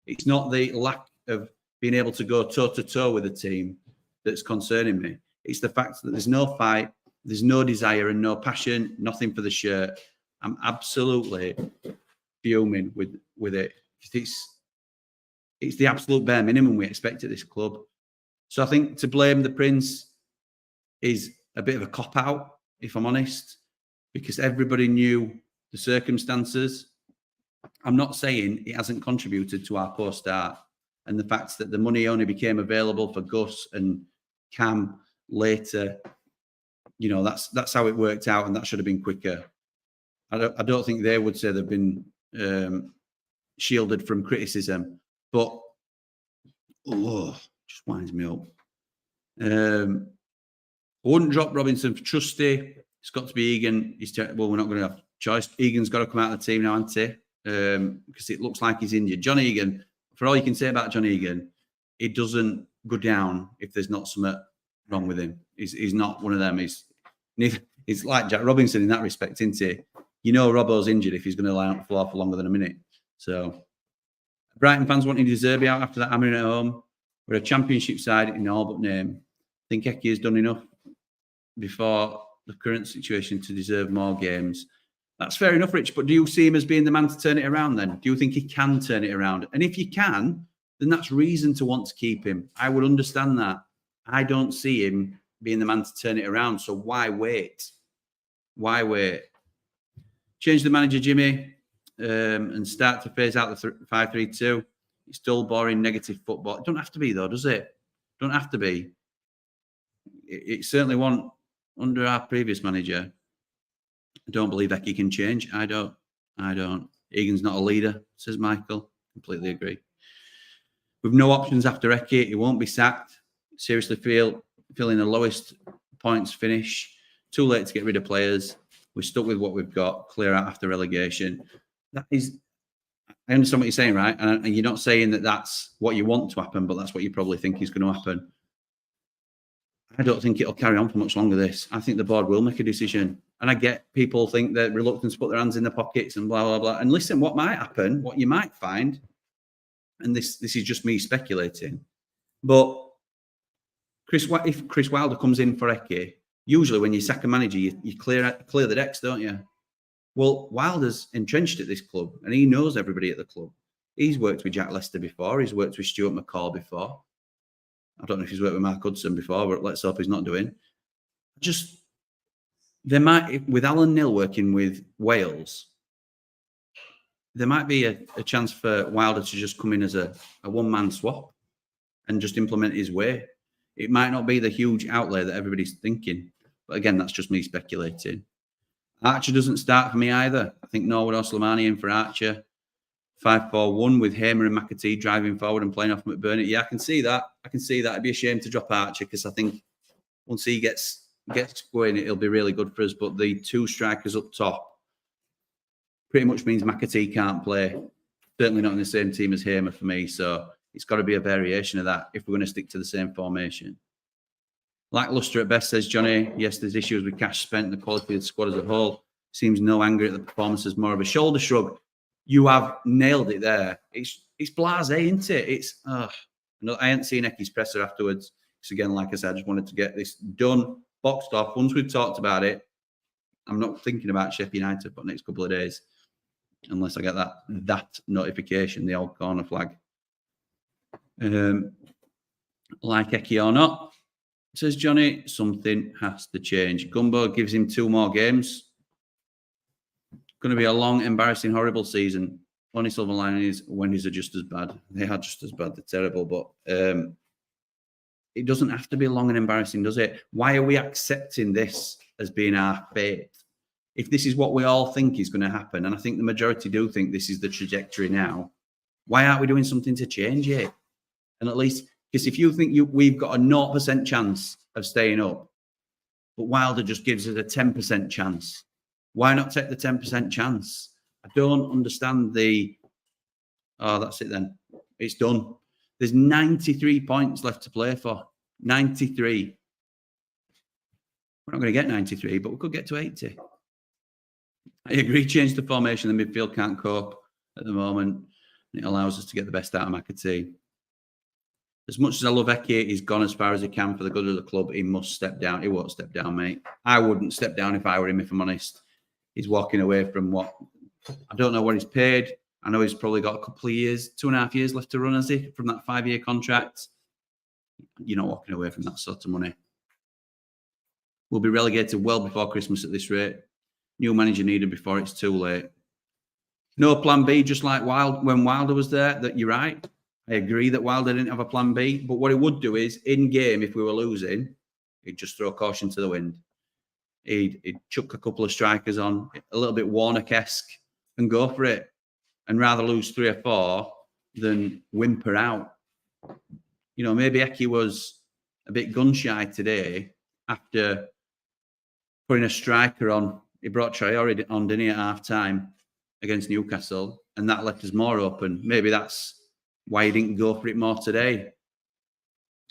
It's not the lack of being able to go toe-to-toe with a team that's concerning me. It's the fact that there's no fight, there's no desire and no passion, nothing for the shirt. I'm absolutely fuming with it. It's the absolute bare minimum we expect at this club. So I think to blame the Prince is a bit of a cop-out, if I'm honest, because everybody knew the circumstances. I'm not saying it hasn't contributed to our poor start, and the fact that the money only became available for Gus and Cam later, you know, that's how it worked out, and that should have been quicker. I don't think they would say they've been shielded from criticism, but just winds me up. I wouldn't drop Robinson for Trusty. It's got to be Egan. Well, we're not going to have a choice. Egan's got to come out of the team now, hasn't he? Because it looks like he's injured. John Egan, for all you can say about John Egan, it doesn't go down if there's not something wrong with him. He's not one of them. He's like Jack Robinson in that respect, isn't he? You know Robbo's injured if he's going to lie on the floor for longer than a minute. So Brighton fans wanting De Zerbi out after that hammering at home. We're a Championship side in all but name. I think Eki has done enough before the current situation to deserve more games. That's fair enough, Rich, but do you see him as being the man to turn it around then? Do you think he can turn it around? And if you can, then that's reason to want to keep him. I would understand that. I don't see him being the man to turn it around, so why wait? Why wait? change the manager, Jimmy, and start to phase out the 5-3-2. It's dull, boring, negative football. It don't have to be, though, does it? Don't have to be. It certainly wasn't under our previous manager. I don't believe Eki can change. I don't. Egan's not a leader, says Michael. Completely agree. With no options after Eki, he won't be sacked. Seriously feeling the lowest points finish. Too late to get rid of players. We're stuck with what we've got. Clear out after relegation. That is, I understand what you're saying, right? And you're not saying that that's what you want to happen, but that's what you probably think is going to happen. I don't think it'll carry on for much longer, this. I think the board will make a decision. And I get people think they're reluctant to put their hands in their pockets and blah, blah, blah. And listen, what might happen, what you might find, and this is just me speculating, but if Chris Wilder comes in for Eki, usually when you sack a manager, you clear the decks, don't you? Well, Wilder's entrenched at this club, and he knows everybody at the club. He's worked with Jack Lester before. He's worked with Stuart McCall before. I don't know if he's worked with Mark Hudson before, but let's hope he's not doing. There might, with Alan Neil working with Wales, there might be a chance for Wilder to just come in as a one-man swap and just implement his way. It might not be the huge outlay that everybody's thinking. But again, that's just me speculating. Archer doesn't start for me either. I think Norwood or Slimani in for Archer. 5-4-1 with Hamer and McAtee driving forward and playing off McBurney. Yeah, I can see that. It'd be a shame to drop Archer because I think once he gets going, it'll be really good for us. But the two strikers up top pretty much means McAtee can't play. Certainly not in the same team as Hamer for me. So it's got to be a variation of that if we're going to stick to the same formation. Lacklustre at best, says Johnny. Yes, there's issues with cash spent and the quality of the squad as a whole. Seems no anger at the performances, more of a shoulder shrug. You have nailed it there. It's blasé, isn't it? I hadn't seen Eki's presser afterwards. So again, like I said, I just wanted to get this done, boxed off. Once we've talked about it, I'm not thinking about Sheffield United for the next couple of days, unless I get that notification, the old corner flag. Like Eki or not, says Johnny, something has to change. Gumbo gives him 2 more games. Going to be a long, embarrassing, horrible season. Only silver lining is Wendy's are just as bad. They are just as bad. They're terrible. But it doesn't have to be long and embarrassing, does it? Why are we accepting this as being our fate? If this is what we all think is going to happen, and I think the majority do think this is the trajectory now, why aren't we doing something to change it? And at least, because if you think we've got a 0% chance of staying up, but Wilder just gives us a 10% chance, why not take the 10% chance? I don't understand that's it then. It's done. There's 93 points left to play for. 93. We're not going to get 93, but we could get to 80. I agree, change the formation. The midfield can't cope at the moment. It allows us to get the best out of McAtee. As much as I love Eki, he's gone as far as he can for the good of the club. He must step down. He won't step down, mate. I wouldn't step down if I were him, if I'm honest. He's walking away from what? I don't know what he's paid. I know he's probably got a couple of years, 2.5 years left to run, has he, from that 5-year contract? You're not walking away from that sort of money. We'll be relegated well before Christmas at this rate. New manager needed before it's too late. No plan B, just like when Wilder was there. That you're right. I agree that Wilder didn't have a plan B. But what he would do is, in game, if we were losing, he'd just throw caution to the wind. He'd chuck a couple of strikers on, a little bit Warnock-esque, and go for it. And rather lose 3 or 4 than whimper out. You know, maybe Eki was a bit gun-shy today after putting a striker on. He brought Traore on, didn't he, at half-time against Newcastle, and that left us more open. Maybe that's why he didn't go for it more today.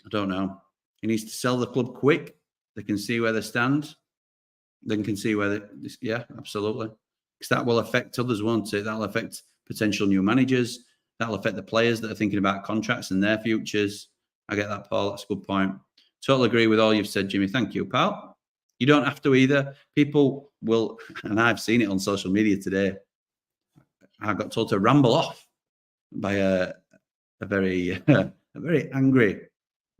I don't know. He needs to sell the club quick. They can see where they stand. They can see where yeah, absolutely. Because that will affect others, won't it? That'll affect potential new managers. That'll affect the players that are thinking about contracts and their futures. I get that, Paul. That's a good point. Totally agree with all you've said, Jimmy. Thank you, pal. You don't have to either. People will, and I've seen it on social media today. I got told to ramble off by a very angry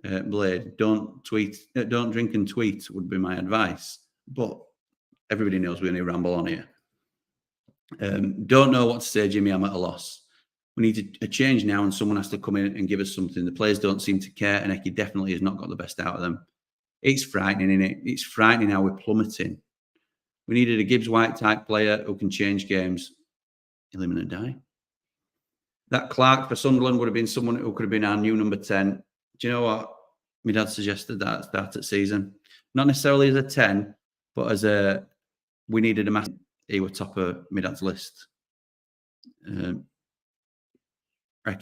Blade. Don't drink and tweet would be my advice. But everybody knows we only ramble on here. Don't know what to say, Jimmy. I'm at a loss. We need a change now, and someone has to come in and give us something. The players don't seem to care, and Eki definitely has not got the best out of them. It's frightening, isn't it? It's frightening how we're plummeting. We needed a Gibbs-White type player who can change games. Eliminate die. That Clark for Sunderland would have been someone who could have been our new number 10. Do you know what? My dad suggested that at the start of the season. Not necessarily as a 10, but as we needed a massive. He was top of my dad's list. Eki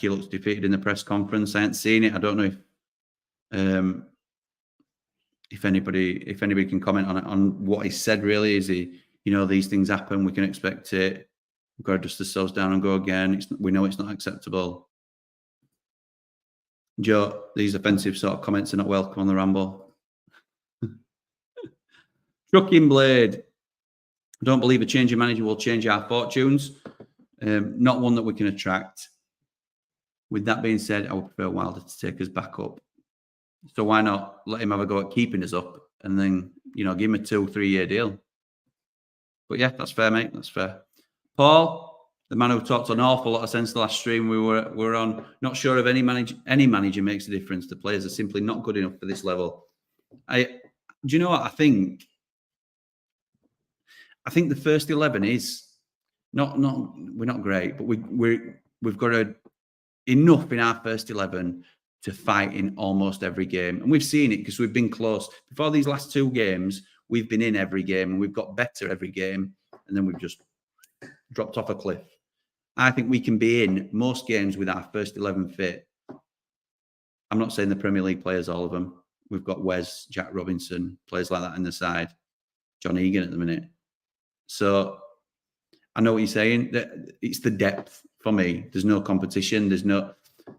looks defeated in the press conference. I ain't seen it. I don't know if anybody can comment on what he said. Really, is he? These things happen. We can expect it. We've got to dust ourselves down and go again. We know it's not acceptable. Joe, these offensive sort of comments are not welcome on the Ramble. Trucking Blade. I don't believe a change of manager will change our fortunes. Not one that we can attract. With that being said, I would prefer Wilder to take us back up. So why not let him have a go at keeping us up and then, give him a 2-3 year deal. But yeah, that's fair, mate. That's fair. Paul, the man who talked an awful lot of sense the last stream we were on, not sure if any manager makes a difference. The players are simply not good enough for this level. Do you know what I think? I think the first 11 is not we're not great, but we've got enough in our first 11 to fight in almost every game. And we've seen it because we've been close. Before these last 2 games, we've been in every game and we've got better every game. And then we've just dropped off a cliff. I think we can be in most games with our first 11 fit. I'm not saying the Premier League players, all of them. We've got Wes, Jack Robinson, players like that on the side. John Egan at the minute. So I know what you're saying. It's the depth for me. There's no competition. There's no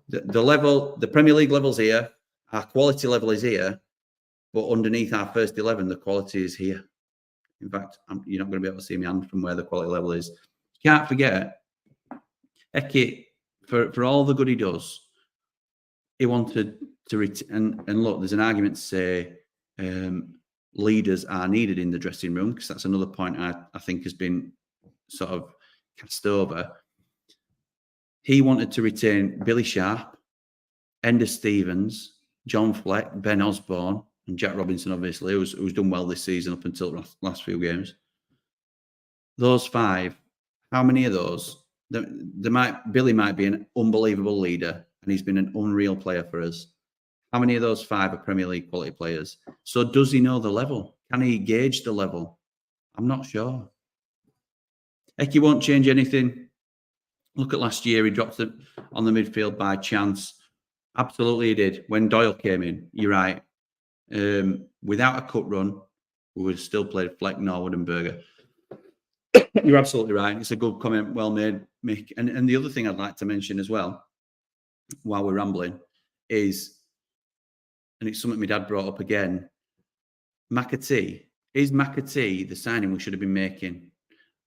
the level. The Premier League level's here. Our quality level is here. But underneath our first 11, the quality is here. In fact, you're not going to be able to see my hand from where the quality level is. You can't forget, Eki, for all the good he does, he wanted to return. And look, there's an argument to say leaders are needed in the dressing room, because that's another point I think has been sort of cast over. He wanted to retain Billy Sharp, Enda Stevens, John Fleck, Ben Osborne, and Jack Robinson, obviously, who's done well this season up until the last few games. Those 5, how many of those? Billy might be an unbelievable leader, and he's been an unreal player for us. How many of those 5 are Premier League quality players? So does he know the level? Can he gauge the level? I'm not sure. Eki won't change anything. Look at last year. He dropped it on the midfield by chance. Absolutely he did. When Doyle came in, you're right. Without a cut run, we would have still played Fleck, Norwood and Berger. You're absolutely right. It's a good comment. Well made, Mick. And the other thing I'd like to mention as well, while we're rambling, is, and it's something my dad brought up again, McAtee. Is McAtee the signing we should have been making?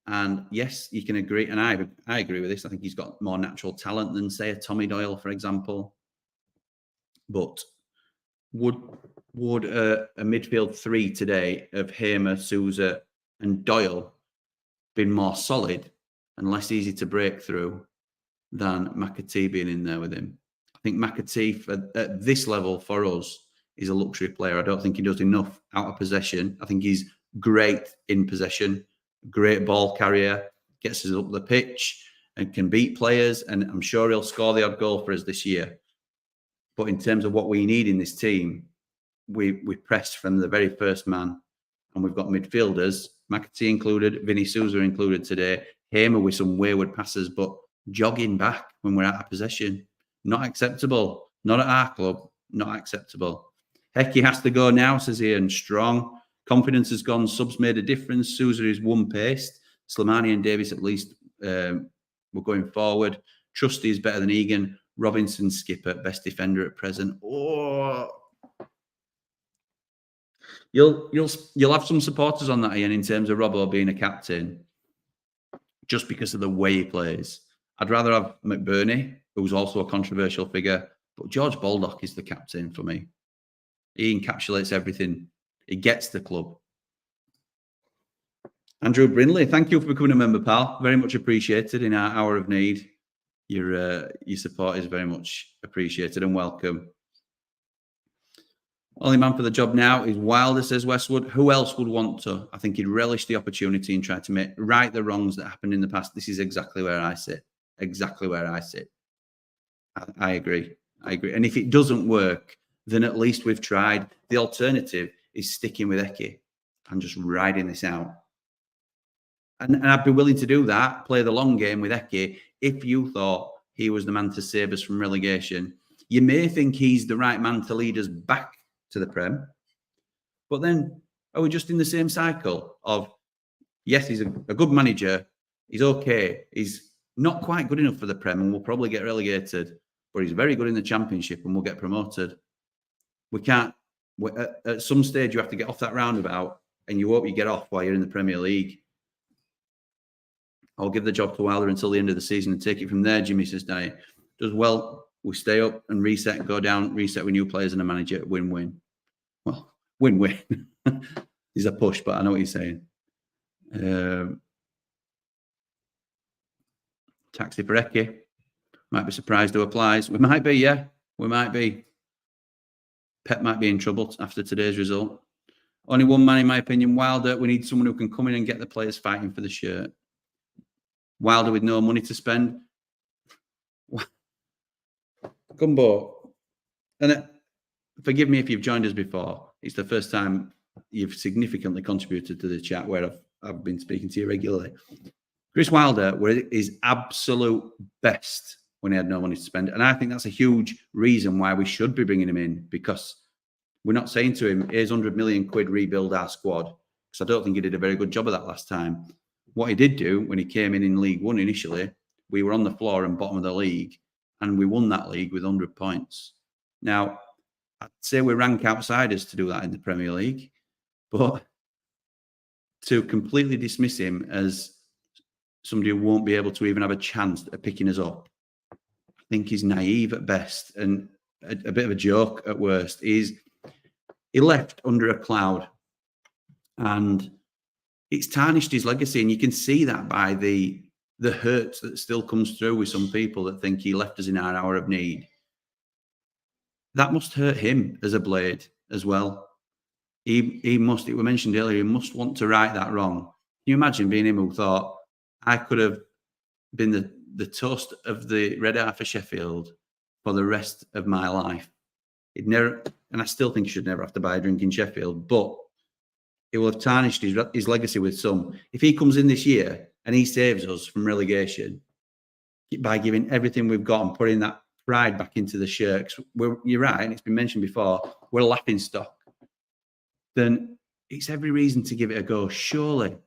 And yes, you can agree, and I agree with this. I think he's got more natural talent than, say, a Tommy Doyle, for example. But would a midfield 3 today of Hamer, Sousa and Doyle been more solid and less easy to break through than McAtee being in there with him? I think McAtee at this level for us is a luxury player. I don't think he does enough out of possession. I think he's great in possession, great ball carrier, gets us up the pitch and can beat players. And I'm sure he'll score the odd goal for us this year. But in terms of what we need in this team, we pressed from the very first man, and we've got midfielders, McAtee included, Vinny Sousa included today, Hamer with some wayward passes, but jogging back when we're out of possession. Not acceptable. Not at our club. Not acceptable. Eki has to go now, says Ian. Strong. Confidence has gone. Subs made a difference. Sousa is one-paced. Slimani and Davis at least were going forward. Trusty is better than Egan. Robinson skipper, best defender at present. Oh, you'll have some supporters on that, Ian, in terms of Robbo being a captain, just because of the way he plays. I'd rather have McBurney, who's also a controversial figure, but George Baldock is the captain for me. He encapsulates everything. He gets the club. Andrew Brindley, thank you for becoming a member, pal. Very much appreciated in our hour of need. Your support is very much appreciated and welcome. Only man for the job now is Wilder, says Westwood. Who else would want to? I think he'd relish the opportunity and try to right the wrongs that happened in the past. This is exactly where I sit. Exactly where I sit. I agree. I agree. And if it doesn't work, then at least we've tried. The alternative is sticking with Eki and just riding this out. And I'd be willing to do that, play the long game with Eki, if you thought he was the man to save us from relegation. You may think he's the right man to lead us back to the Prem, but then are we just in the same cycle of, yes, he's a good manager, he's okay, he's not quite good enough for the Prem and we'll probably get relegated, but he's very good in the Championship and we'll get promoted. We can't, at some stage you have to get off that roundabout and you hope you get off while you're in the Premier League. I'll give the job to Wilder until the end of the season and take it from there, Jimmy, says Danny. Does well, we stay up and reset, go down, reset with new players and a manager, win-win. Well, win-win. He's a push, but I know what he's saying. Taxi for Eki. Might be surprised who applies. We might be, yeah. We might be. Pep might be in trouble after today's result. Only one man, in my opinion, Wilder. We need someone who can come in and get the players fighting for the shirt. Wilder with no money to spend. Gumbo. And forgive me if you've joined us before. It's the first time you've significantly contributed to the chat where I've been speaking to you regularly. Chris Wilder was his absolute best when he had no money to spend. And I think that's a huge reason why we should be bringing him in, because we're not saying to him, here's 100 million quid, rebuild our squad. Because I don't think he did a very good job of that last time. What he did do when he came in League One initially, we were on the floor and bottom of the league, and we won that league with 100 points. Now, I'd say we rank outsiders to do that in the Premier League, but to completely dismiss him as somebody who won't be able to even have a chance at picking us up, I think he's naive at best and a bit of a joke at worst. He left under a cloud, and it's tarnished his legacy, and you can see that by the hurt that still comes through with some people that think he left us in our hour of need. That must hurt him as a Blade as well. He must, it was mentioned earlier, he must want to right that wrong. Can you imagine being him who thought, I could have been the toast of the red half of Sheffield for the rest of my life. He'd never, and I still think he should never have to buy a drink in Sheffield, but it will have tarnished his legacy with some. If he comes in this year and he saves us from relegation by giving everything we've got and putting that pride back into the shirt, you're right, and it's been mentioned before, we're a laughing stock, then it's every reason to give it a go. Surely.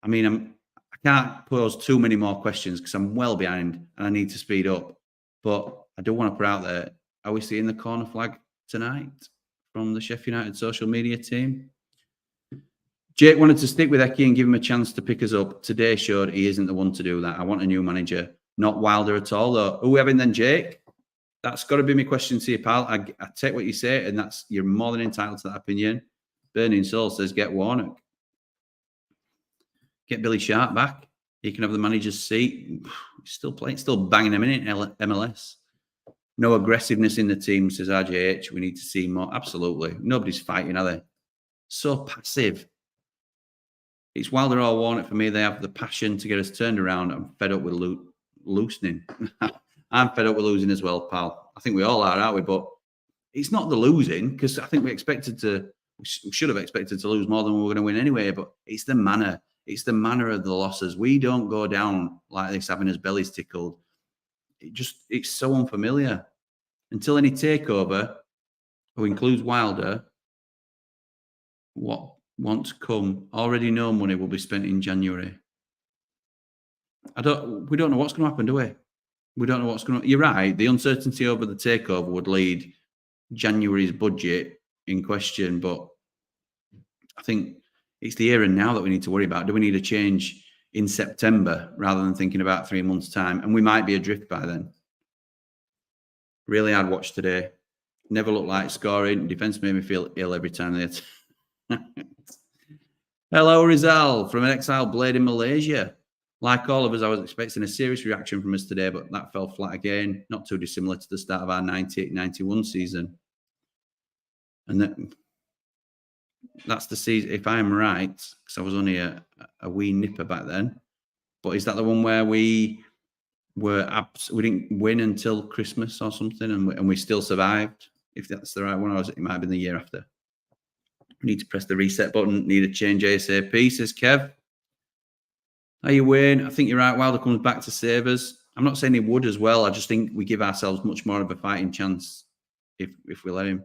I mean, I can't pose too many more questions because I'm well behind and I need to speed up. But I do want to put out there, are we seeing the corner flag tonight from the Sheffield United social media team? Jake wanted to stick with Eki and give him a chance to pick us up. Today showed he isn't the one to do that. I want a new manager, not Wilder at all, though. Who are we having then, Jake? That's got to be my question to you, pal. I take what you say, and you're more than entitled to that opinion. Burning Soul says, get Warnock. Get Billy Sharp back. He can have the manager's seat. Still playing, still banging him in MLS. No aggressiveness in the team, says RJH. We need to see more. Absolutely. Nobody's fighting, are they? So passive. It's Wilder or Warnock for me. They have the passion to get us turned around. I'm fed up with loosening. I'm fed up with losing as well, pal. I think we all are, aren't we? But it's not the losing, because I think we should have expected to lose more than we were going to win anyway. But it's the manner. It's the manner of the losses. We don't go down like this, having his bellies tickled. It's so unfamiliar. Until any takeover, who includes Wilder, what wants to come, already no money will be spent in January. We don't know what's going to happen, do we? We don't know what's going to. You're right. The uncertainty over the takeover would lead January's budget in question, but I think it's the here and now that we need to worry about. Do we need a change in September rather than thinking about 3 months' time? And we might be adrift by then. Really hard watch today. Never looked like scoring. Defence made me feel ill every time they Hello, Rizal, from an exiled Blade in Malaysia. Like all of us, I was expecting a serious reaction from us today, but that fell flat again. Not too dissimilar to the start of our 98-91 season. And that's the season, if I'm right, because I was only a wee nipper back then. But is that the one where we didn't win until Christmas or something, and we still survived? If that's the right one, or it might have been the year after. We need to press the reset button. Need a change ASAP, says Kev. How you, Wayne? I think you're right. Wilder comes back to save us. I'm not saying he would as well. I just think we give ourselves much more of a fighting chance if we let him.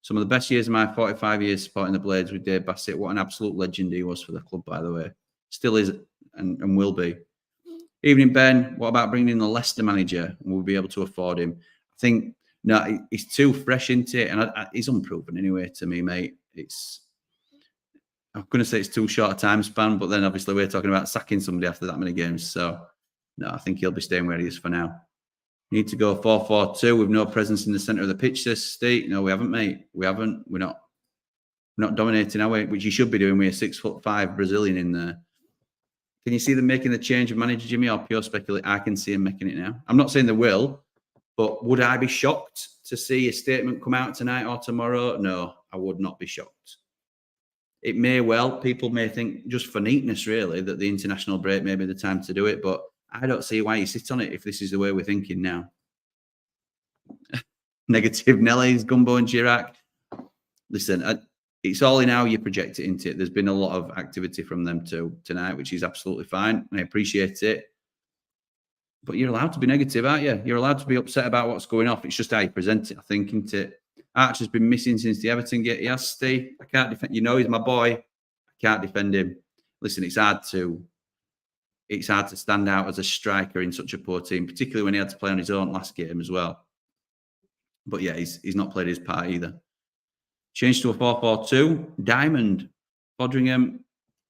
Some of the best years of my 45 years supporting the Blades with Dave Bassett. What an absolute legend he was for the club, by the way. Still is and will be. Evening, Ben. What about bringing in the Leicester manager? Will we be able to afford him? I think, no, he's too fresh into it. And he's unproven anyway to me, mate. I'm going to say it's too short a time span, but then obviously we're talking about sacking somebody after that many games. So, no, I think he'll be staying where he is for now. Need to go 4-4-2 with no presence in the centre of the pitch, says Steve. No, we haven't, mate. We haven't. We're not dominating, are we? Which you should be doing with a 6'5" Brazilian in there. Can you see them making the change of manager, Jimmy, or pure speculate? I can see him making it now. I'm not saying they will, but would I be shocked to see a statement come out tonight or tomorrow? No, I would not be shocked. It may well, people may think just for neatness, really, that the international break may be the time to do it, but I don't see why you sit on it if this is the way we're thinking now. Negative Nelly's, Gumbo and Chirac. Listen, it's all in how you project it into it. There's been a lot of activity from them too tonight, which is absolutely fine. And I appreciate it. But you're allowed to be negative, aren't you? You're allowed to be upset about what's going off. It's just how you present it, I think, isn't it? Archer's been missing since the Everton game. He has, Steve. I can't defend. You know, he's my boy. I can't defend him. Listen, it's hard to stand out as a striker in such a poor team, particularly when he had to play on his own last game as well. But yeah, he's not played his part either. Changed to a 4-4-2. Diamond, Fodringham,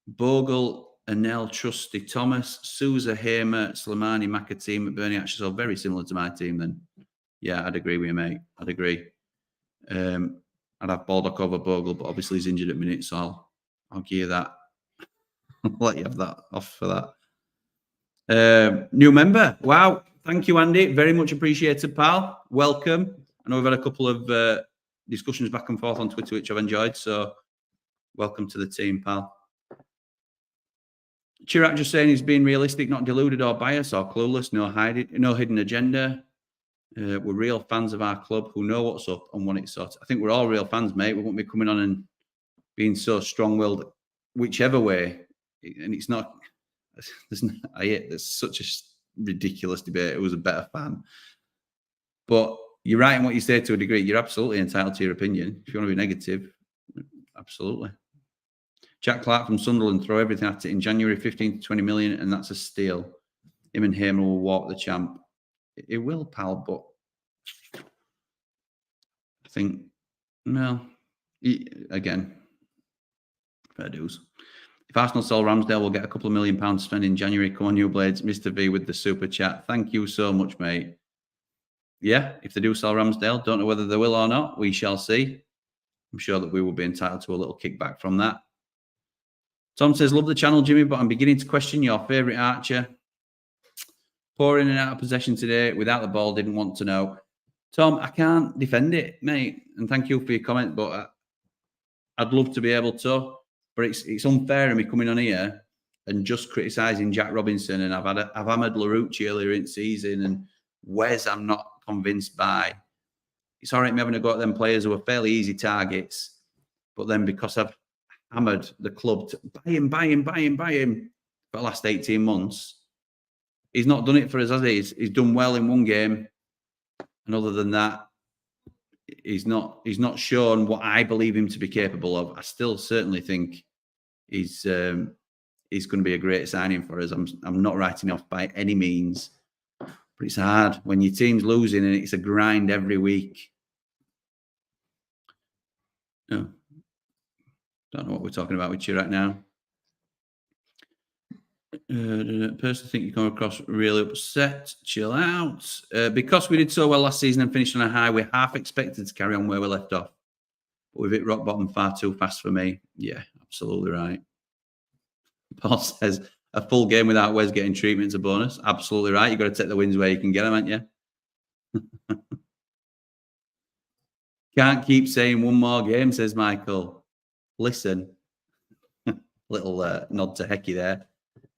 Bogle, Anel, Trusty, Thomas, Souza, Hamer, Slimani, McAtee, McBurney. Actually, so very similar to my team then. Yeah, I'd agree with you, mate. I'd agree. I'd have Baldock over Bogle, but obviously he's injured at minutes, so I'll give you that. I'll let you have that off for that. New member. Wow. Thank you, Andy. Very much appreciated, pal. Welcome. I know we've had a couple of discussions back and forth on Twitter, which I've enjoyed. So welcome to the team, pal. Chirac just saying he's being realistic, not deluded or biased or clueless, no hidden agenda. We're real fans of our club who know what's up and want it sorted. I think we're all real fans, mate. We won't be coming on and being so strong-willed whichever way. And it's not... There's such a ridiculous debate. It was a better fan. But you're right in what you say to a degree. You're absolutely entitled to your opinion. If you want to be negative, absolutely. Jack Clark from Sunderland, throw everything at it in January, 15 to 20 million, and that's a steal. Him and Hamer will walk the champ. It will, pal, but I think, no, again, fair dues. If Arsenal sell Ramsdale, we'll get a couple of £1 million to spend in January. Come on, you Blades. Mr. V with the super chat. Thank you so much, mate. Yeah, if they do sell Ramsdale, don't know whether they will or not. We shall see. I'm sure that we will be entitled to a little kickback from that. Tom says, love the channel, Jimmy, but I'm beginning to question your favourite Archer. Poor in and out of possession today without the ball, didn't want to know. Tom, I can't defend it, mate. And thank you for your comment, but I'd love to be able to. But it's unfair of me coming on here and just criticising Jack Robinson. And I've hammered Larouci earlier in the season. And Wes, I'm not convinced by. It's all right me having to go at them players who are fairly easy targets. But then because I've hammered the club to buy him for the last 18 months, he's not done it for us, has he? He's done well in one game. And other than that, he's not shown what I believe him to be capable of. I still certainly think he's going to be a great signing for us. I'm not writing off by any means, but it's hard when your team's losing and it's a grind every week. No, don't know what we're talking about with you right now. Personally think you come across really upset. Chill out. Because we did so well last season and finished on a high, we're half expected to carry on where we left off. But we've hit rock bottom far too fast for me. Yeah, absolutely right. Paul says a full game without Wes getting treatment's a bonus. Absolutely right. You've got to take the wins where you can get them, haven't you? Can't keep saying one more game, says Michael. Listen. Little nod to Hecky there.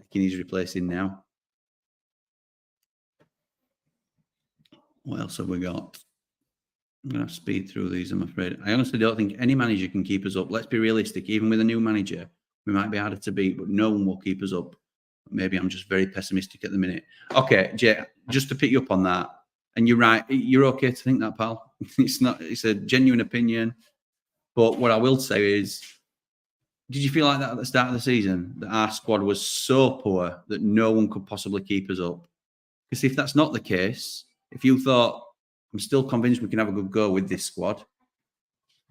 Hecky he's replacing now. What else have we got? I'm going to speed through these, I'm afraid. I honestly don't think any manager can keep us up. Let's be realistic. Even with a new manager, we might be harder to beat, but no one will keep us up. Maybe I'm just very pessimistic at the minute. Okay, Jay, just to pick you up on that, and you're right. You're okay to think that, pal. It's a genuine opinion. But what I will say is, did you feel like that at the start of the season, that our squad was so poor that no one could possibly keep us up? Because if that's not the case, if you thought, I'm still convinced we can have a good go with this squad,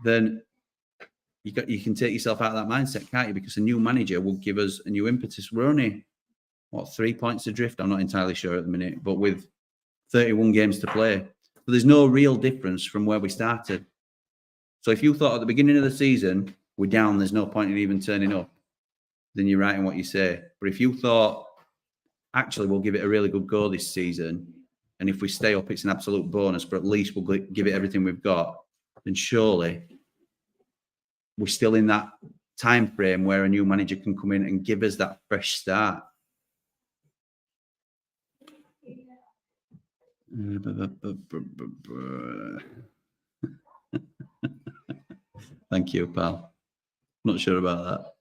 then you can take yourself out of that mindset, can't you? Because a new manager will give us a new impetus. We're only, 3 points adrift? I'm not entirely sure at the minute, but with 31 games to play. So there's no real difference from where we started. So if you thought at the beginning of the season, we're down, there's no point in even turning up, then you're right in what you say. But if you thought, actually, we'll give it a really good go this season, and if we stay up, it's an absolute bonus, but at least we'll give it everything we've got, then surely we're still in that time frame where a new manager can come in and give us that fresh start. Thank you, pal. Not sure about that.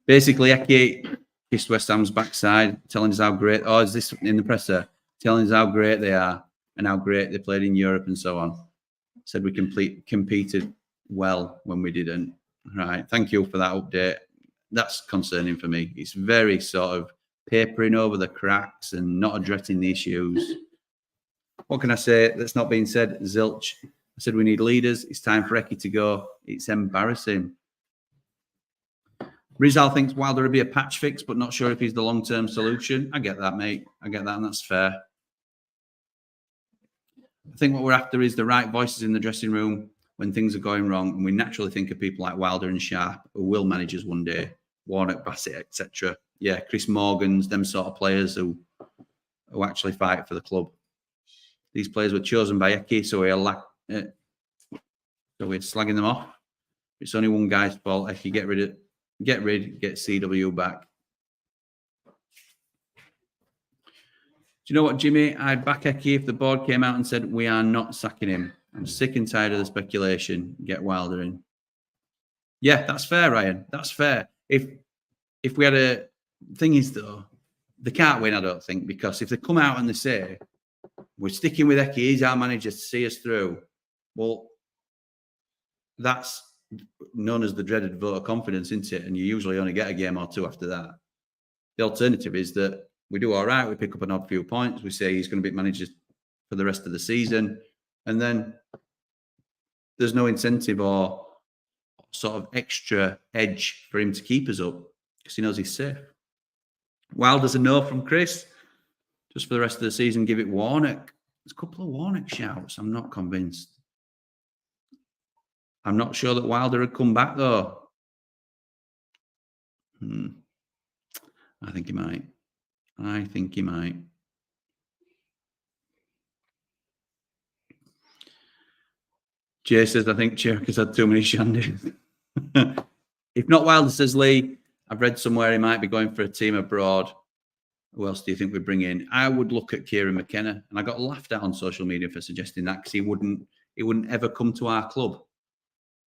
Basically, Eki kissed West Ham's backside, telling us how great, is this in the presser? Telling us how great they are and how great they played in Europe and so on. Said we competed well when we didn't. Right. Thank you for that update. That's concerning for me. It's very sort of papering over the cracks and not addressing the issues. What can I say that's not being said? Zilch. I said we need leaders. It's time for Eki to go. It's embarrassing. Rizal thinks Wilder would be a patch fix, but not sure if he's the long-term solution. I get that, mate. I get that, and that's fair. I think what we're after is the right voices in the dressing room when things are going wrong, and we naturally think of people like Wilder and Sharp, who will manage us one day, Warnock, Bassett, etc. Yeah, Chris Morgan's, them sort of players who actually fight for the club. These players were chosen by Eki, so we're slagging them off. It's only one guy's fault. Eki, get CW back. Do you know what, Jimmy? I'd back Eki if the board came out and said, we are not sacking him. I'm sick and tired of the speculation. Get Wilder in. Yeah, that's fair, Ryan. That's fair. If we had a... Thing is, though, they can't win, I don't think, because if they come out and they say, we're sticking with Eki, he's our manager to see us through, well, that's known as the dreaded vote of confidence, isn't it? And you usually only get a game or two after that. The alternative is that we do all right, we pick up an odd few points, we say he's going to be manager for the rest of the season, and then there's no incentive or sort of extra edge for him to keep us up because he knows he's safe. Wilder's a no from Chris. Just for the rest of the season, give it Warnock. There's a couple of Warnock shouts. I'm not convinced. I'm not sure that Wilder had come back, though. I think he might. Jay says, I think Cherok's had too many shandies. If not Wilder, says Lee, I've read somewhere he might be going for a team abroad. Who else do you think we'd bring in? I would look at Kieran McKenna, and I got laughed at on social media for suggesting that because he wouldn't ever come to our club.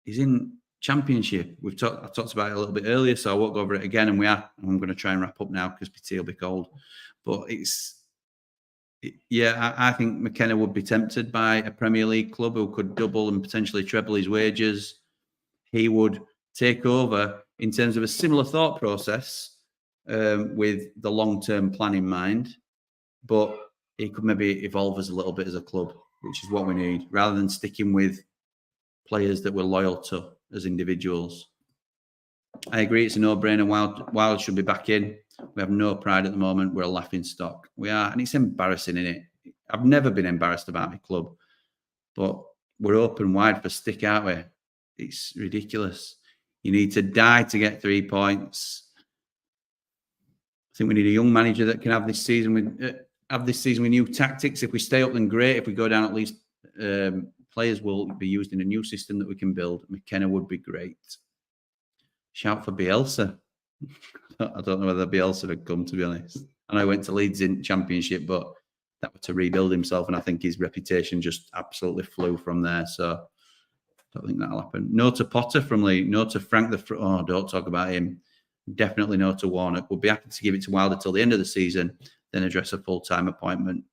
He's in Championship. I talked about it a little bit earlier, so I won't go over it again. And I'm going to try and wrap up now because tea will be cold. But I think McKenna would be tempted by a Premier League club who could double and potentially treble his wages. He would take over in terms of a similar thought process with the long-term plan in mind, but he could maybe evolve us a little bit as a club, which is what we need, rather than sticking with players that we're loyal to as individuals. I agree, it's a no-brainer. Wild should be back in. We have no pride at the moment. We're a laughing stock. We are, and it's embarrassing, isn't it? I've never been embarrassed about my club, but we're open wide for stick, aren't we? It's ridiculous. You need to die to get 3 points. think we need a young manager that can have this season with new tactics. If we stay up, then great. If we go down, at least players will be used in a new system that we can build. McKenna would be great. Shout for Bielsa. I don't know whether Bielsa had come, to be honest. I know he went to Leeds in Championship, but that was to rebuild himself, and I think his reputation just absolutely flew from there. So I don't think that'll happen. No to Potter from Lee. No to Frank oh, don't talk about him. Definitely no to Warnock. We'll be happy to give it to Wilder till the end of the season, then address a full-time appointment.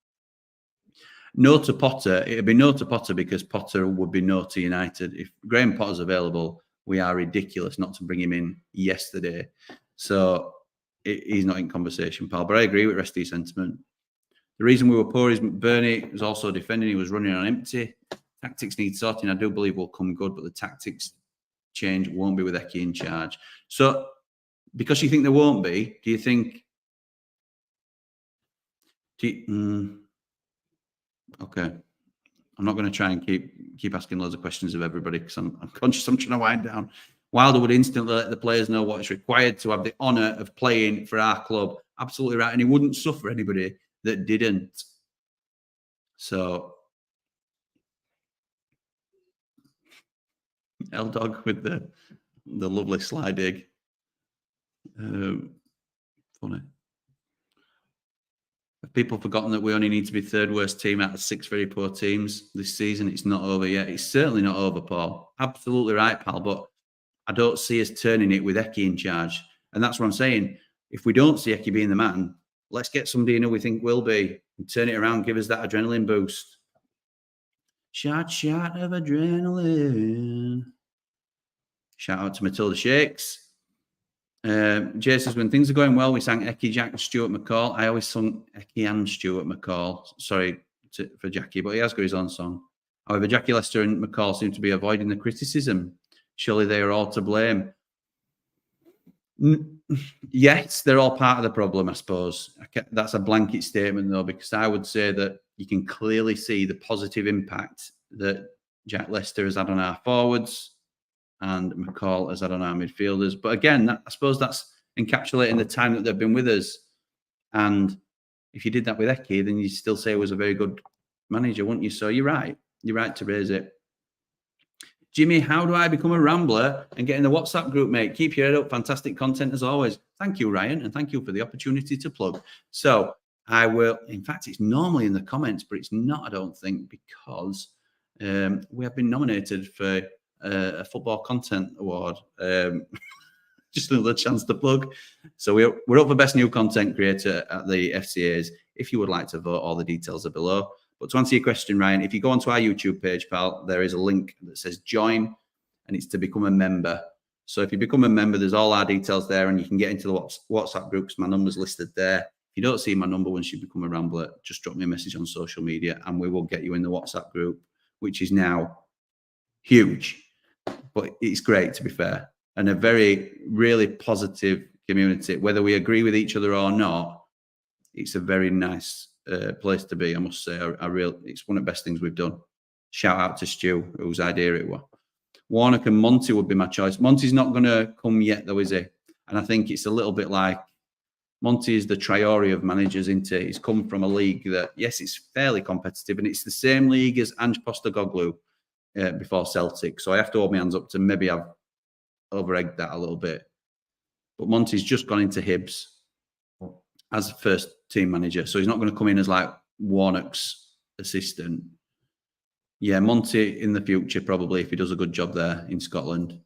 No to Potter. It'd be no to Potter because Potter would be no to United. If Graham Potter's available, we are ridiculous not to bring him in yesterday. So he's not in conversation, pal. But I agree with Resty's sentiment. The reason we were poor is Bernie was also defending. He was running on empty. Tactics need sorting. I do believe will come good, but the tactics change won't be with Eki in charge. So because you think there won't be, do you think... Okay. I'm not going to try and keep asking loads of questions of everybody because I'm conscious I'm trying to wind down. Wilder would instantly let the players know what is required to have the honour of playing for our club. Absolutely right. And he wouldn't suffer anybody that didn't. So, L-Dog with the lovely slide dig. Funny. Have people forgotten that we only need to be third worst team out of 6 very poor teams this season? It's not over yet. It's certainly not over, Paul. Absolutely right, pal. But I don't see us turning it with Eki in charge. And that's what I'm saying. If we don't see Eki being the man, let's get somebody in who we think will be and turn it around, give us that adrenaline boost. Shot of adrenaline. Shout out to Matilda Shakes. Jay says, when things are going well, we sang Eki, Jack, and Stuart McCall. I always sung Eki and Stuart McCall. Sorry for Jackie, but he has got his own song. However, Jackie Lester and McCall seem to be avoiding the criticism. Surely they are all to blame. Yes, they're all part of the problem, I suppose. That's a blanket statement, though, because I would say that you can clearly see the positive impact that Jack Lester has had on our forwards and McCall has had on our midfielders. But again, I suppose that's encapsulating the time that they've been with us. And if you did that with Eki, then you'd still say he was a very good manager, wouldn't you? So you're right. You're right to raise it. Jimmy, how do I become a Rambler and get in the WhatsApp group, mate? Keep your head up. Fantastic content as always. Thank you, Ryan, and thank you for the opportunity to plug. So I will, in fact, it's normally in the comments, but it's not, I don't think, because we have been nominated for a football content award. Just another chance to plug. So we're up for Best New Content Creator at the FCAs. If you would like to vote, all the details are below. But to answer your question, Ryan, if you go onto our YouTube page, pal, there is a link that says join, and it's to become a member. So if you become a member, there's all our details there, and you can get into the WhatsApp groups. My number's listed there. If you don't see my number once you become a Rambler, just drop me a message on social media, and we will get you in the WhatsApp group, which is now huge. But it's great, to be fair, and a very, really positive community. Whether we agree with each other or not, it's a very nice place to be, I must say. It's one of the best things we've done. Shout out to Stu, whose idea it was. Warnock and Monty would be my choice. Monty's not going to come yet, though, is he? And I think it's a little bit like Monty is the Traore of managers, isn't he? He's come from a league that, yes, it's fairly competitive, and it's the same league as Ange Postecoglou before Celtic. So I have to hold my hands up to maybe I've over-egged that a little bit. But Monty's just gone into Hibs as first team manager. So he's not going to come in as like Warnock's assistant. Yeah, Monty in the future, probably, if he does a good job there in Scotland.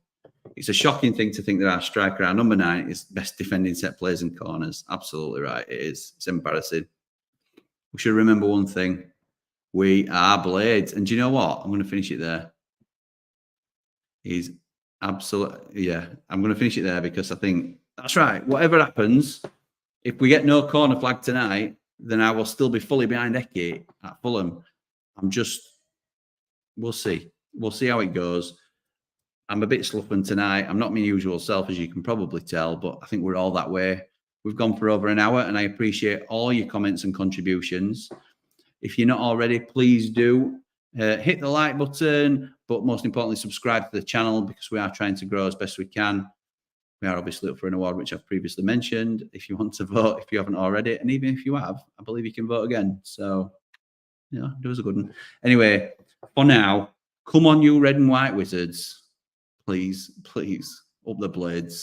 It's a shocking thing to think that our striker, our number 9, is best defending set plays and corners. Absolutely right. It is. It's embarrassing. We should remember one thing. We are Blades. And do you know what? I'm going to finish it there. He's absolutely, yeah, I'm going to finish it there because I think that's right. Whatever happens, if we get no corner flag tonight, then I will still be fully behind Eki at Fulham. We'll see. We'll see how it goes. I'm a bit sluffing tonight. I'm not my usual self, as you can probably tell, but I think we're all that way. We've gone for over an hour, and I appreciate all your comments and contributions. If you're not already, please do hit the like button, but most importantly, subscribe to the channel because we are trying to grow as best we can. We are obviously up for an award, which I've previously mentioned. If you want to vote, if you haven't already, and even if you have, I believe you can vote again. So, yeah, it was a good one. Anyway, for now, come on, you red and white wizards. Please, please, up the blades.